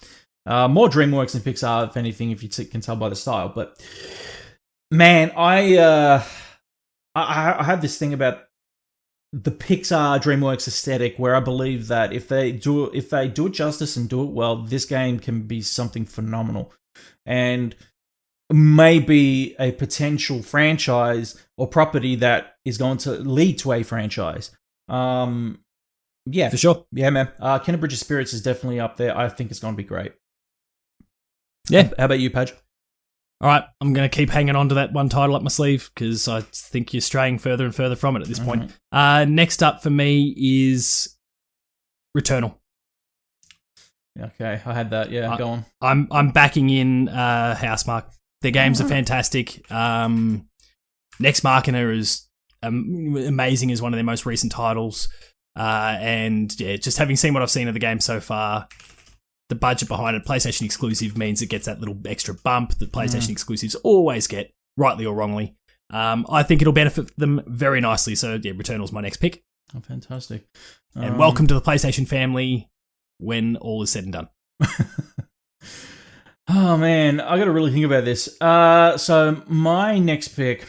Speaker 1: More DreamWorks than Pixar, if anything, if you can tell by the style. But man, I have this thing about the Pixar DreamWorks aesthetic, where I believe that if they do it justice and do it well, this game can be something phenomenal, and maybe a potential franchise or property that is going to lead to a franchise. Yeah,
Speaker 2: for sure.
Speaker 1: Yeah, man. Kenna Bridge of Spirits is definitely up there. I think it's going to be great.
Speaker 2: Yeah.
Speaker 1: How about you, Padge?
Speaker 2: All right, I'm going to keep hanging on to that one title up my sleeve because I think you're straying further and further from it at this point. Next up for me is Returnal.
Speaker 1: Okay, I had that. Yeah, go on.
Speaker 2: I'm backing in Housemarque. Their games are fantastic. Next Machina is amazing as one of their most recent titles. And yeah, just having seen what I've seen of the game so far, the budget behind it, PlayStation exclusive, means it gets that little extra bump that PlayStation exclusives always get, rightly or wrongly. I think it'll benefit them very nicely. So yeah, Returnal's my next pick.
Speaker 1: Oh, fantastic.
Speaker 2: And welcome to the PlayStation family when all is said and done.
Speaker 1: Oh man, I got to really think about this. So my next pick.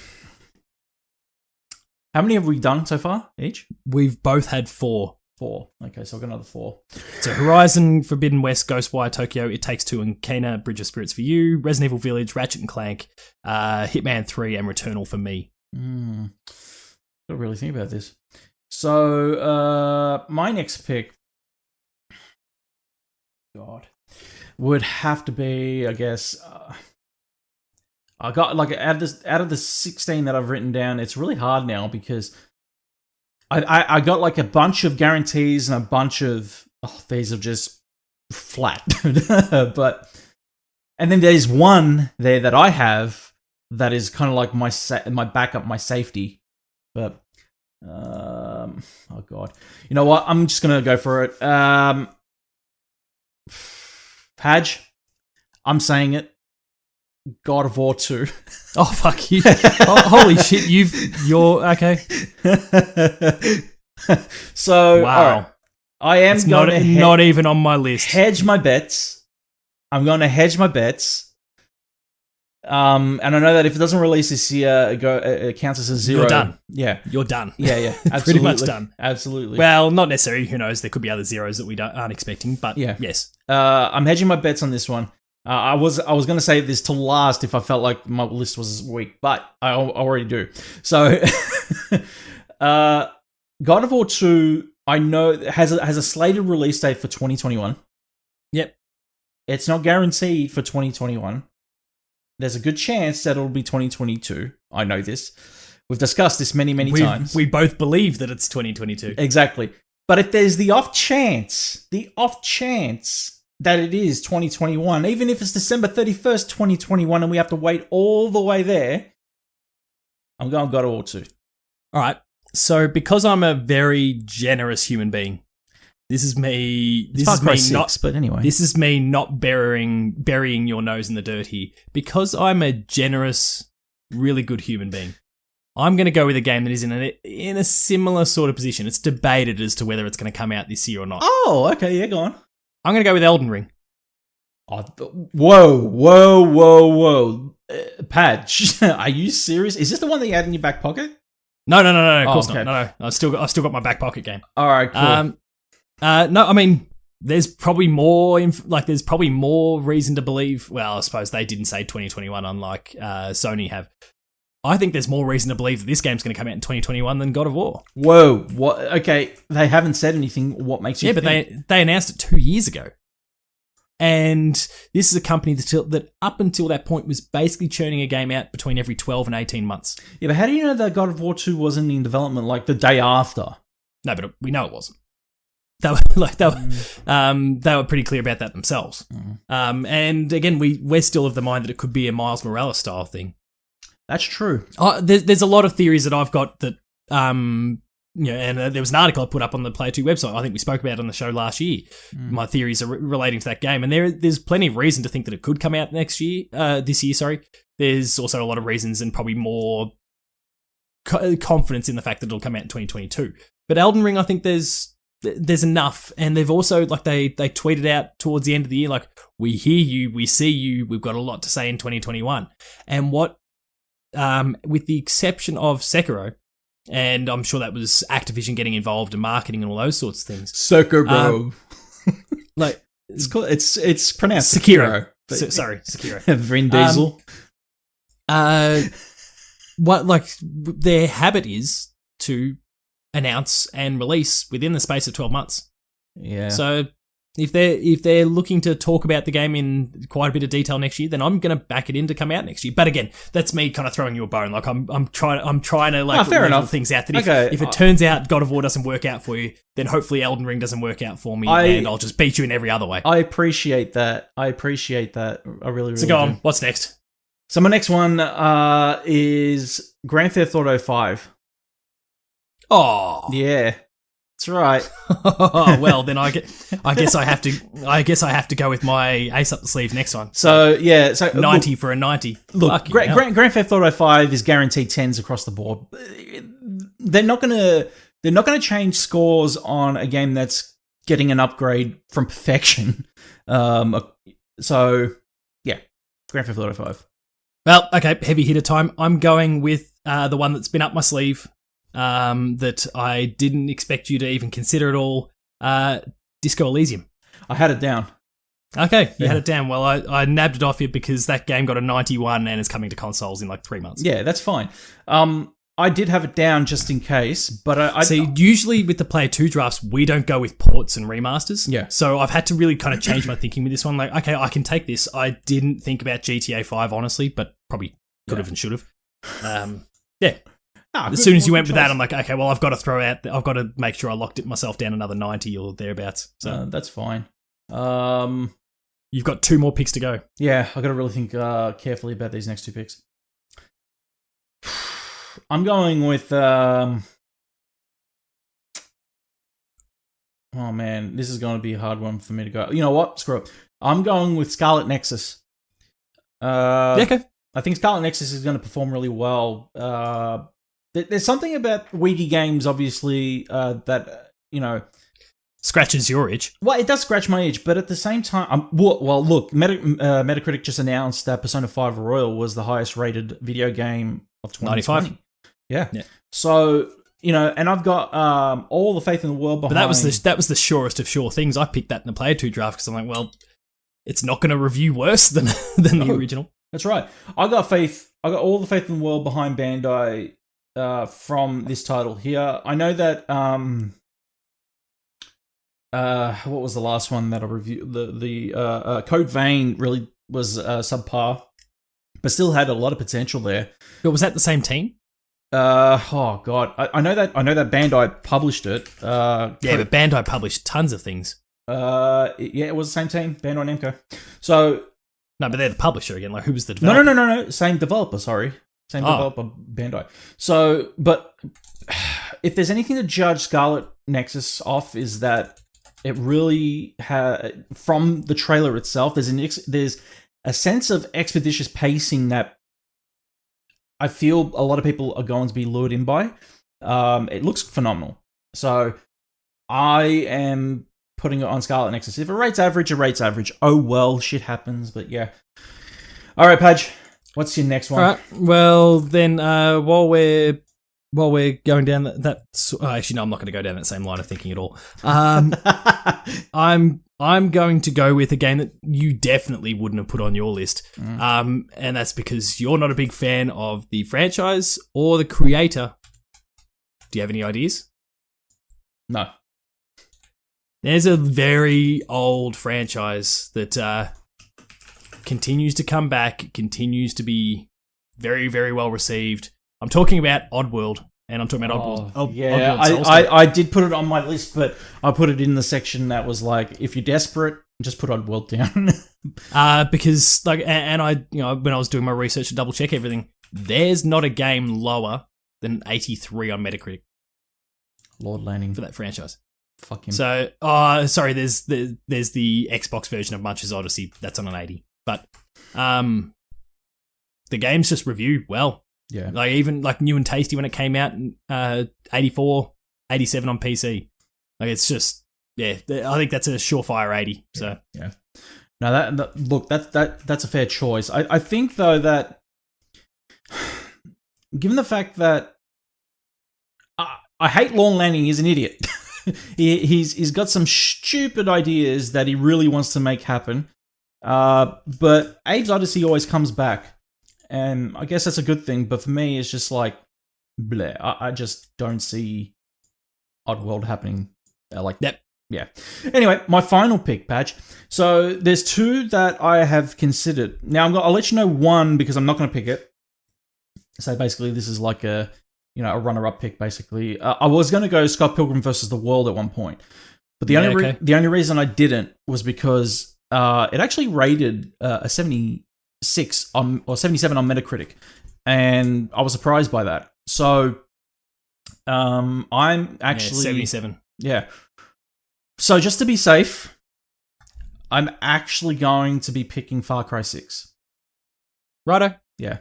Speaker 1: How many have we done so far each?
Speaker 2: We've both had 4.
Speaker 1: 4. Okay, so I've got another 4.
Speaker 2: So Horizon, Forbidden West, Ghostwire Tokyo, It Takes Two, and Kenna Bridge of Spirits for you. Resident Evil Village, Ratchet and Clank, Hitman 3, and Returnal for me.
Speaker 1: Got to really think about this. So my next pick, God, would have to be, I guess. I got like out of the 16 that I've written down, it's really hard now because I got like a bunch of guarantees and a bunch of these are just flat. But and then there's one there that I have that is kind of like my backup, my safety. But oh god, you know what? I'm just gonna go for it. Padge, I'm saying it. God of War 2.
Speaker 2: Oh, fuck you. Oh, holy shit, you're okay.
Speaker 1: So,
Speaker 2: wow.
Speaker 1: Right, I am going to
Speaker 2: not even on my list.
Speaker 1: Hedge my bets. I'm going to hedge my bets. And I know that if it doesn't release this year, it counts as a 0.
Speaker 2: You're done.
Speaker 1: Yeah.
Speaker 2: You're done.
Speaker 1: Yeah, absolutely.
Speaker 2: Pretty much done.
Speaker 1: Absolutely.
Speaker 2: Well, not necessarily. Who knows? There could be other zeros that we aren't expecting, but yeah. Yes.
Speaker 1: I'm hedging my bets on this one. I was going to say this to last if I felt like my list was weak, but I already do. So, God of War 2, I know has a slated release date for 2021.
Speaker 2: Yep.
Speaker 1: It's not guaranteed for 2021. There's a good chance that it'll be 2022. I know this. We've discussed this many times.
Speaker 2: We both believe that it's 2022.
Speaker 1: Exactly. But if there's the off chance that it is 2021, even if it's December 31st, 2021, and we have to wait all the way there, I'm going God of War 2.
Speaker 2: All right. So because I'm a very generous human being, this is me not burying your nose in the dirt here. Because I'm a generous, really good human being, I'm going to go with a game that is in a similar sort of position. It's debated as to whether it's going to come out this year or not.
Speaker 1: Oh, okay, yeah, go on.
Speaker 2: I'm going to go with Elden Ring.
Speaker 1: Oh, whoa. Padge, are you serious? Is this the one that you had in your back pocket?
Speaker 2: No, of course
Speaker 1: okay.
Speaker 2: not. No. I've still got my back pocket game.
Speaker 1: All right, cool.
Speaker 2: No, I mean, there's probably more. There's probably more reason to believe. Well, I suppose they didn't say 2021, unlike Sony have. I think there's more reason to believe that this game's going to come out in 2021 than God of War.
Speaker 1: Whoa, what? Okay, they haven't said anything. What makes you think?
Speaker 2: Yeah, but they announced it 2 years ago. And this is a company that up until that point was basically churning a game out between every 12 and 18 months.
Speaker 1: Yeah, but how do you know that God of War 2 wasn't in development like the day after?
Speaker 2: No, but we know it wasn't. They were pretty clear about that themselves. And again, we're still of the mind that it could be a Miles Morales style thing.
Speaker 1: That's true.
Speaker 2: There's a lot of theories that I've got that, and there was an article I put up on the Player 2 website. I think we spoke about it on the show last year. My theories are relating to that game, and there's plenty of reason to think that it could come out this year. Sorry. There's also a lot of reasons and probably more confidence in the fact that it'll come out in 2022. But Elden Ring, I think there's enough, and they've also they tweeted out towards the end of the year we hear you, we see you, we've got a lot to say in 2021, and what. With the exception of Sekiro, and I'm sure that was Activision getting involved in marketing and all those sorts of things.
Speaker 1: Sekiro. It's called, it's pronounced Sekiro.
Speaker 2: Sorry, Sekiro.
Speaker 1: Vin Diesel.
Speaker 2: Their habit is to announce and release within the space of 12 months.
Speaker 1: Yeah.
Speaker 2: So if they're looking to talk about the game in quite a bit of detail next year, then I'm going to back it in to come out next year. But again, that's me kind of throwing you a bone. I'm trying to
Speaker 1: fair enough.
Speaker 2: things out. That if it turns out God of War doesn't work out for you, then hopefully Elden Ring doesn't work out for me, and I'll just beat you in every other way.
Speaker 1: I appreciate that. I really
Speaker 2: So go on. What's next?
Speaker 1: So my next one is Grand Theft Auto 5.
Speaker 2: Oh
Speaker 1: yeah. That's right.
Speaker 2: Well, then I guess I have to go with my ace up the sleeve next one.
Speaker 1: So
Speaker 2: 90 for a 90.
Speaker 1: Look, Grand Theft Auto 5 is guaranteed 10s across the board. They're not gonna change scores on a game that's getting an upgrade from perfection. So yeah, Grand Theft Auto 5.
Speaker 2: Well, okay, heavy hitter time. I'm going with the one that's been up my sleeve. That I didn't expect you to even consider at all. Disco Elysium.
Speaker 1: I had it down.
Speaker 2: Okay, you had it down. Well, I nabbed it off you because that game got a 91 and is coming to consoles in 3 months.
Speaker 1: Yeah, that's fine. I did have it down just in case, but I
Speaker 2: see. Usually with the Player 2 drafts, we don't go with ports and remasters.
Speaker 1: Yeah.
Speaker 2: So I've had to really kind of change my thinking with this one. Okay, I can take this. I didn't think about GTA 5 honestly, but probably could have and should have. Yeah. As soon as you went with that, I'm like, okay, well, I've got to make sure I locked it myself down another 90 or thereabouts. So
Speaker 1: that's fine.
Speaker 2: You've got 2 more picks to go.
Speaker 1: Yeah, I've got to really think carefully about these next 2 picks. I'm going with... oh, man, this is going to be a hard one for me to go. You know what? Screw it. I'm going with Scarlet Nexus.
Speaker 2: Okay.
Speaker 1: I think Scarlet Nexus is going to perform really well. There's something about Wii games, obviously, that,
Speaker 2: scratches your itch.
Speaker 1: Well, it does scratch my itch, but at the same time... well, look, Metacritic just announced that Persona 5 Royal was the highest rated video game of 2020.
Speaker 2: 95.
Speaker 1: Yeah. So, and I've got all the faith in the world behind...
Speaker 2: But that was the surest of sure things. I picked that in the Player 2 draft because I'm like, well, it's not going to review worse than the original.
Speaker 1: That's right. I got all the faith in the world behind Bandai from this title here. I know that what was the last one that I reviewed? The Code Vein really was subpar, but still had a lot of potential there.
Speaker 2: But was that the same team?
Speaker 1: Oh god, I know that Bandai published it.
Speaker 2: But Bandai published tons of things.
Speaker 1: Yeah, it was the same team, Bandai Namco. So
Speaker 2: no, but they're the publisher again. Who was the developer?
Speaker 1: No. Same developer. Sorry. Same developer, Bandai. So, but if there's anything to judge Scarlet Nexus off, is that it really from the trailer itself, there's a sense of expeditious pacing that I feel a lot of people are going to be lured in by. It looks phenomenal. So I am putting it on Scarlet Nexus. If it rates average, it rates average. Oh well, shit happens, but yeah. All right, Padge. What's your next one?
Speaker 2: All right. Well, then, while we're While we're going down actually, no, I'm not going to go down that same line of thinking at all. I'm going to go with a game that you definitely wouldn't have put on your list, and that's because you're not a big fan of the franchise or the creator. Do you have any ideas?
Speaker 1: No.
Speaker 2: There's a very old franchise that continues to come back, continues to be very, very well received. I'm talking about Oddworld, and I'm talking about Oddworld.
Speaker 1: Yeah,
Speaker 2: Oddworld
Speaker 1: I did put it on my list, but I put it in the section that was like, if you're desperate, just put Oddworld down.
Speaker 2: Because when I was doing my research to double check everything, there's not a game lower than 83 on Metacritic.
Speaker 1: Lord Lanning
Speaker 2: for that franchise.
Speaker 1: Fuck him.
Speaker 2: So, sorry, there's the Xbox version of Munch's Odyssey that's on an 80, but the game's just reviewed well.
Speaker 1: Yeah.
Speaker 2: Like even like New and Tasty when it came out, 84, 87 on PC. Like it's just, I think that's a surefire 80. So
Speaker 1: yeah. No, look, that's a fair choice. I think though that given the fact that I hate Lorne Lanning, he's an idiot. He's got some stupid ideas that he really wants to make happen. But Abe's Odyssey always comes back. And I guess that's a good thing, but for me, it's just like, bleh. I just don't see Oddworld happening like that. Yeah. Anyway, my final pick, Patch. So there's two that I have considered. Now I'll let you know one because I'm not going to pick it. So basically, this is like a runner-up pick. Basically, I was going to go Scott Pilgrim versus the World at one point, but the only reason I didn't was because it actually rated a 76 or 77 on Metacritic, and I was surprised by that. So I'm actually
Speaker 2: 77.
Speaker 1: Yeah. So just to be safe, I'm actually going to be picking Far Cry 6.
Speaker 2: Righto.
Speaker 1: Yeah.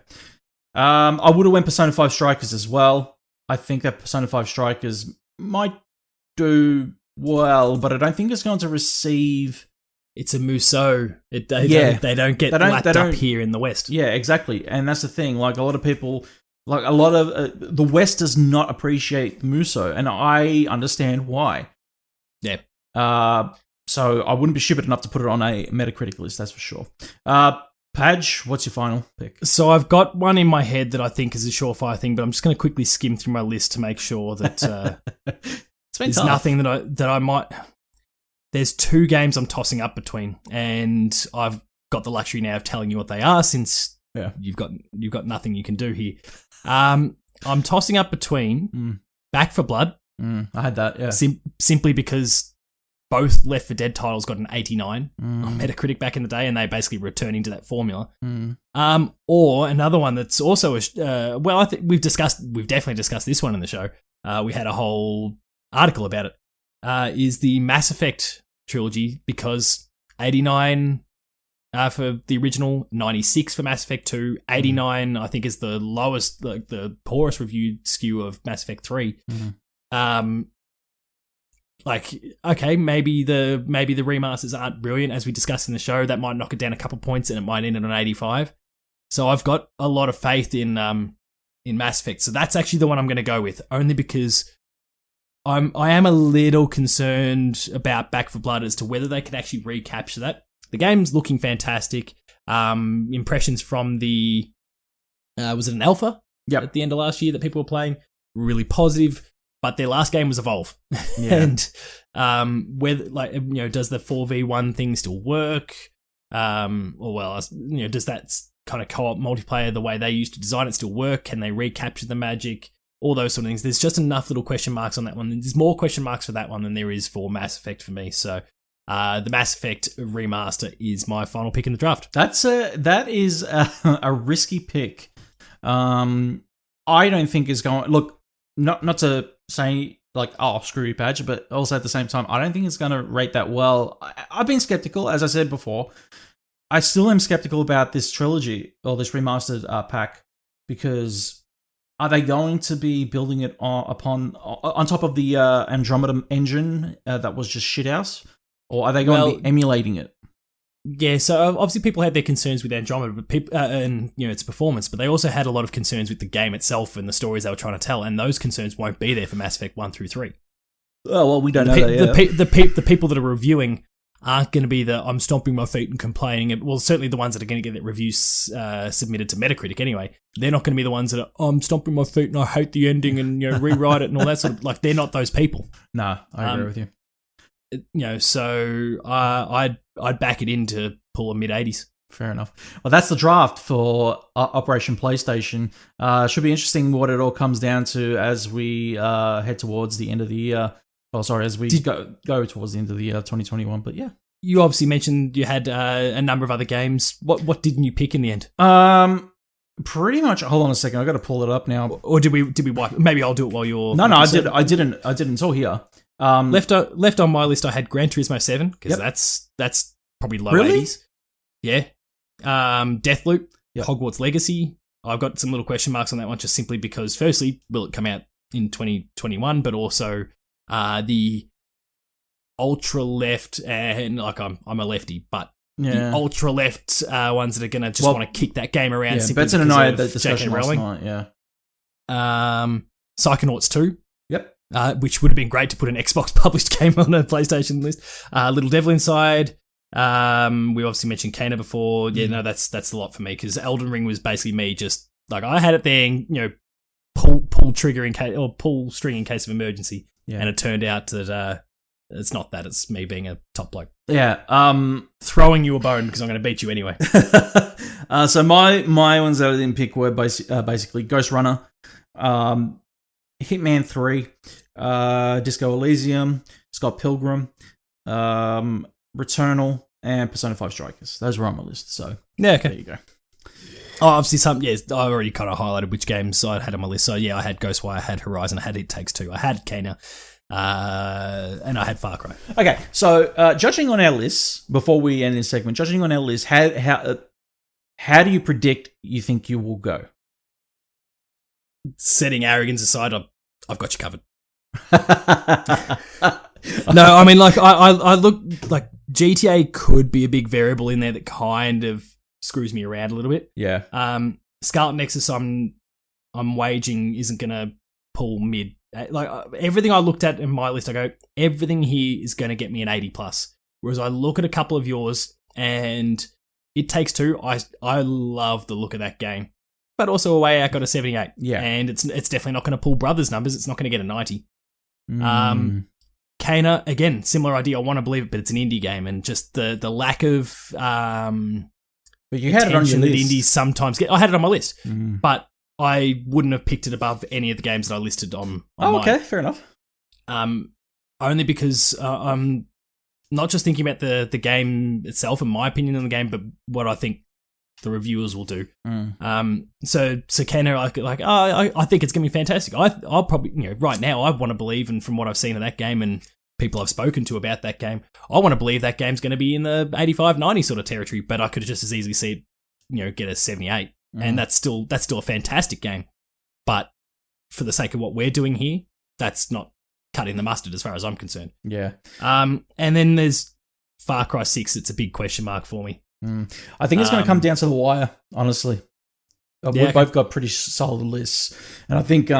Speaker 1: I would have went Persona 5 Strikers as well. I think that Persona 5 Strikers might do well, but I don't think it's going to receive...
Speaker 2: It's a Musou. They don't get lapped up here in the West.
Speaker 1: Yeah, exactly. And that's the thing. Like, a lot of people... Like, a lot of... the West does not appreciate Musou, and I understand why.
Speaker 2: Yeah.
Speaker 1: So I wouldn't be stupid enough to put it on a Metacritic list, that's for sure. Padge, what's your final pick?
Speaker 2: So I've got one in my head that I think is a surefire thing, but I'm just going to quickly skim through my list to make sure that there's nothing that I might... There's two games I'm tossing up between, and I've got the luxury now of telling you what they are since you've got nothing you can do here. I'm tossing up between Back 4 Blood.
Speaker 1: I had that, yeah.
Speaker 2: Simply because both Left 4 Dead titles got an 89 on Metacritic back in the day, and they basically returning to that formula. Or another one that's also I think we've definitely discussed this one in the show. We had a whole article about it. Is the Mass Effect trilogy, because 89 for the original, 96 for Mass Effect 2, 89 I think is the lowest, like the poorest reviewed skew of Mass Effect 3. Okay, maybe the remasters aren't brilliant, as we discussed in the show. That might knock it down a couple points, and it might end at an 85. So I've got a lot of faith in Mass Effect. So that's actually the one I'm going to go with, only because I am a little concerned about Back 4 Blood as to whether they can actually recapture that. The game's looking fantastic. Impressions from the was it an alpha?
Speaker 1: Yep.
Speaker 2: At the end of last year that people were playing, really positive. But their last game was Evolve.
Speaker 1: Yeah.
Speaker 2: And whether, does the 4v1 thing still work? Does that kind of co-op multiplayer, the way they used to design it, still work? Can they recapture the magic? All those sort of things. There's just enough little question marks on that one. There's more question marks for that one than there is for Mass Effect for me. So the Mass Effect remaster is my final pick in the draft.
Speaker 1: That is a risky pick. I don't think is going... Look, not to say like, oh, screw you, Padge, but also at the same time, I don't think it's going to rate that well. I've been skeptical, as I said before. I still am skeptical about this trilogy or this remastered pack, because are they going to be building it on top of the Andromeda engine that was just shithouse, or are they going to be emulating it?
Speaker 2: Yeah, so obviously people had their concerns with Andromeda, but and its performance, but they also had a lot of concerns with the game itself and the stories they were trying to tell, and those concerns won't be there for Mass Effect 1 through 3.
Speaker 1: Oh, well, we don't know that yet.
Speaker 2: The people that are reviewing aren't going to be I'm stomping my feet and complaining. Well, certainly the ones that are going to get their reviews submitted to Metacritic anyway. They're not going to be the ones that are, I'm stomping my feet and I hate the ending and rewrite it and all that sort of, like, they're not those people.
Speaker 1: No, I agree with you.
Speaker 2: So I'd back it in to pull a mid-80s.
Speaker 1: Fair enough. Well, that's the draft for Operation PlayStation. Should be interesting what it all comes down to as we head towards the end of the year. Oh, sorry, as we go towards the end of the year, 2021. But yeah,
Speaker 2: you obviously mentioned you had a number of other games. What didn't you pick in the end?
Speaker 1: Pretty much. Hold on a second, I got to pull it up now.
Speaker 2: Or did we wipe? Maybe I'll do it while you're.
Speaker 1: No, I didn't until here.
Speaker 2: Left on my list, I had Gran Turismo 7 because that's probably low 80s. Yeah. Deathloop, Hogwarts Legacy. I've got some little question marks on that one, just simply because, firstly, will it come out in 2021? But also, the ultra left, and like I'm a lefty, but the ultra left ones that are gonna just want to kick that game around.
Speaker 1: Yeah, Benson and I had that discussion last night. Yeah.
Speaker 2: Psychonauts 2.
Speaker 1: Yep.
Speaker 2: Which would have been great to put an Xbox published game on a PlayStation list. Little Devil Inside. We obviously mentioned Kana before. Yeah, no, that's a lot for me because Elden Ring was basically me just like I had it there, and, pull trigger in case or pull string in case of emergency. Yeah. And it turned out that it's not that. It's me being a top bloke.
Speaker 1: Yeah.
Speaker 2: Throwing you a bone because I'm going to beat you anyway.
Speaker 1: So my ones that I didn't pick were basically Ghost Runner, Hitman 3, Disco Elysium, Scott Pilgrim, Returnal, and Persona 5 Strikers. Those were on my list, so
Speaker 2: yeah, okay.
Speaker 1: There you go.
Speaker 2: Oh, obviously I already kind of highlighted which games I had on my list. So yeah, I had Ghostwire, I had Horizon, I had It Takes Two, I had Kana, and I had Far Cry.
Speaker 1: Okay, so judging on our lists, before we end this segment, judging on our list, how do you predict you think you will go?
Speaker 2: Setting arrogance aside, I've got you covered. No, I mean, like I look like GTA could be a big variable in there that kind of screws me around a little bit.
Speaker 1: Yeah.
Speaker 2: Scarlet Nexus, I'm waging isn't gonna pull mid. Like everything I looked at in my list, I go everything here is gonna get me an 80 plus. Whereas I look at a couple of yours, and It Takes Two. I love the look of that game, but also Away Out got a 78.
Speaker 1: Yeah,
Speaker 2: and it's definitely not going to pull Brothers numbers. It's not going to get a 90. Kana, again, similar idea. I want to believe it, but it's an indie game, and just the lack of
Speaker 1: but you had it on your list.
Speaker 2: Indies sometimes get. I had it on my list, but I wouldn't have picked it above any of the games that I listed on mine.
Speaker 1: Okay, fair enough.
Speaker 2: Only because I'm not just thinking about the game itself and my opinion on the game, but what I think the reviewers will do. So Kana, I think it's gonna be fantastic. I'll probably, right now I want to believe, and from what I've seen of that game and people I've spoken to about that game, I want to believe that game's going to be in the 85, 90 sort of territory. But I could just as easily see it, get a 78, and that's still a fantastic game. But for the sake of what we're doing here, that's not cutting the mustard as far as I'm concerned.
Speaker 1: Yeah.
Speaker 2: And then there's Far Cry 6. It's a big question mark for me.
Speaker 1: I think it's going to come down to the wire, honestly. We've both got pretty solid lists, and I think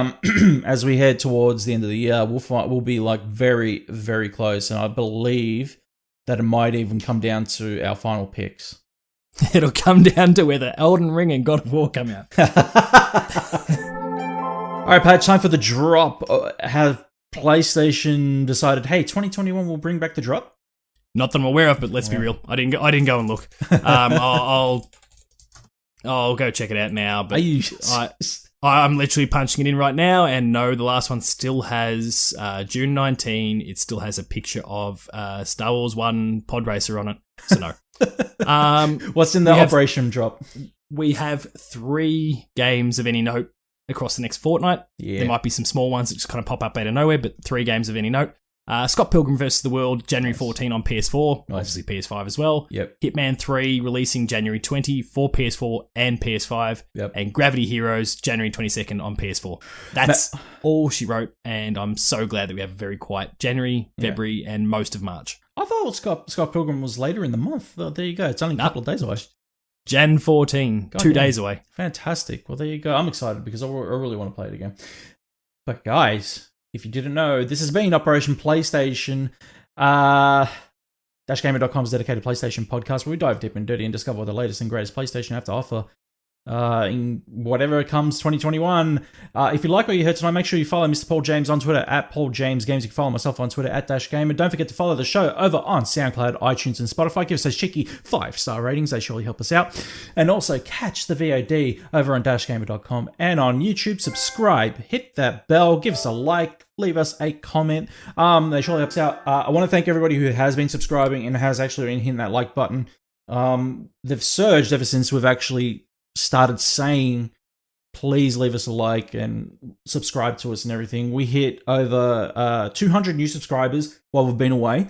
Speaker 1: as we head towards the end of the year, we'll be like very, very close, and I believe that it might even come down to our final picks.
Speaker 2: It'll come down to whether Elden Ring and God of War come out.
Speaker 1: All right, Pat, time for the drop. Have PlayStation decided, hey, 2021 will bring back the drop?
Speaker 2: Not that I'm aware of, but let's be real. I didn't go and look. I'll go check it out now. But I'm literally punching it in right now, and no, the last one still has June 19. It still has a picture of Star Wars 1 pod racer on it. So no.
Speaker 1: What's in the Operation drop?
Speaker 2: We have 3 games of any note across the next fortnight. Yeah. There might be some small ones that just kind of pop up out of nowhere, but 3 games of any note. Scott Pilgrim vs. the World, January 14 on PS4, obviously PS5 as well.
Speaker 1: Yep.
Speaker 2: Hitman 3 releasing January 20 for PS4 and PS5.
Speaker 1: Yep.
Speaker 2: And Gravity Heroes, January 22nd on PS4. That's all she wrote, and I'm so glad that we have a very quiet January, February, and most of March.
Speaker 1: I thought Scott Pilgrim was later in the month. Well, there you go. It's only a couple of days away.
Speaker 2: Jan 14,
Speaker 1: God
Speaker 2: 2
Speaker 1: damn.
Speaker 2: days away.
Speaker 1: Fantastic. Well, there you go. I'm excited because I really want to play it again. But guys, if you didn't know, this has been Operation PlayStation. DashGamer.com's dedicated PlayStation podcast where we dive deep and dirty and discover what the latest and greatest PlayStation have to offer in whatever comes 2021. If you like what you heard tonight, make sure you follow Mr. Paul James on Twitter at Paul James Games. You can follow myself on Twitter at DashGamer. Don't forget to follow the show over on SoundCloud, iTunes, and Spotify. Give us those cheeky 5-star ratings. They surely help us out. And also catch the VOD over on DashGamer.com and on YouTube. Subscribe, hit that bell, give us a like, leave us a comment. They surely help us out. I want to thank everybody who has been subscribing and has actually been hitting that like button. They've surged ever since we've actually started saying, please leave us a like and subscribe to us and everything. We hit over 200 new subscribers while we've been away.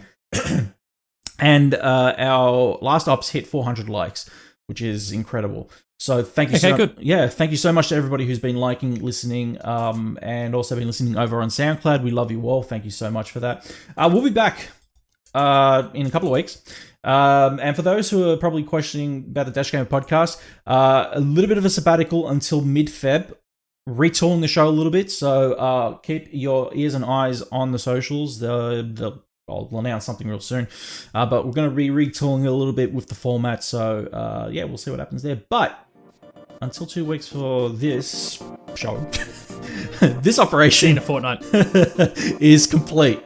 Speaker 1: And our last ops hit 400 likes, which is incredible. So thank you.
Speaker 2: Okay, good.
Speaker 1: Yeah, thank you so much to everybody who's been liking, listening, and also been listening over on SoundCloud. We love you all. Thank you so much for that. We'll be back in a couple of weeks. And for those who are probably questioning about the Dash Gamer podcast, a little bit of a sabbatical until mid-Feb, retooling the show a little bit. So keep your ears and eyes on the socials. I'll announce something real soon. But we're going to be retooling it a little bit with the format. So yeah, we'll see what happens there. But until 2 weeks for this show, this operation
Speaker 2: In a fortnight.
Speaker 1: is complete.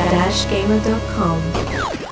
Speaker 4: DashGamer.com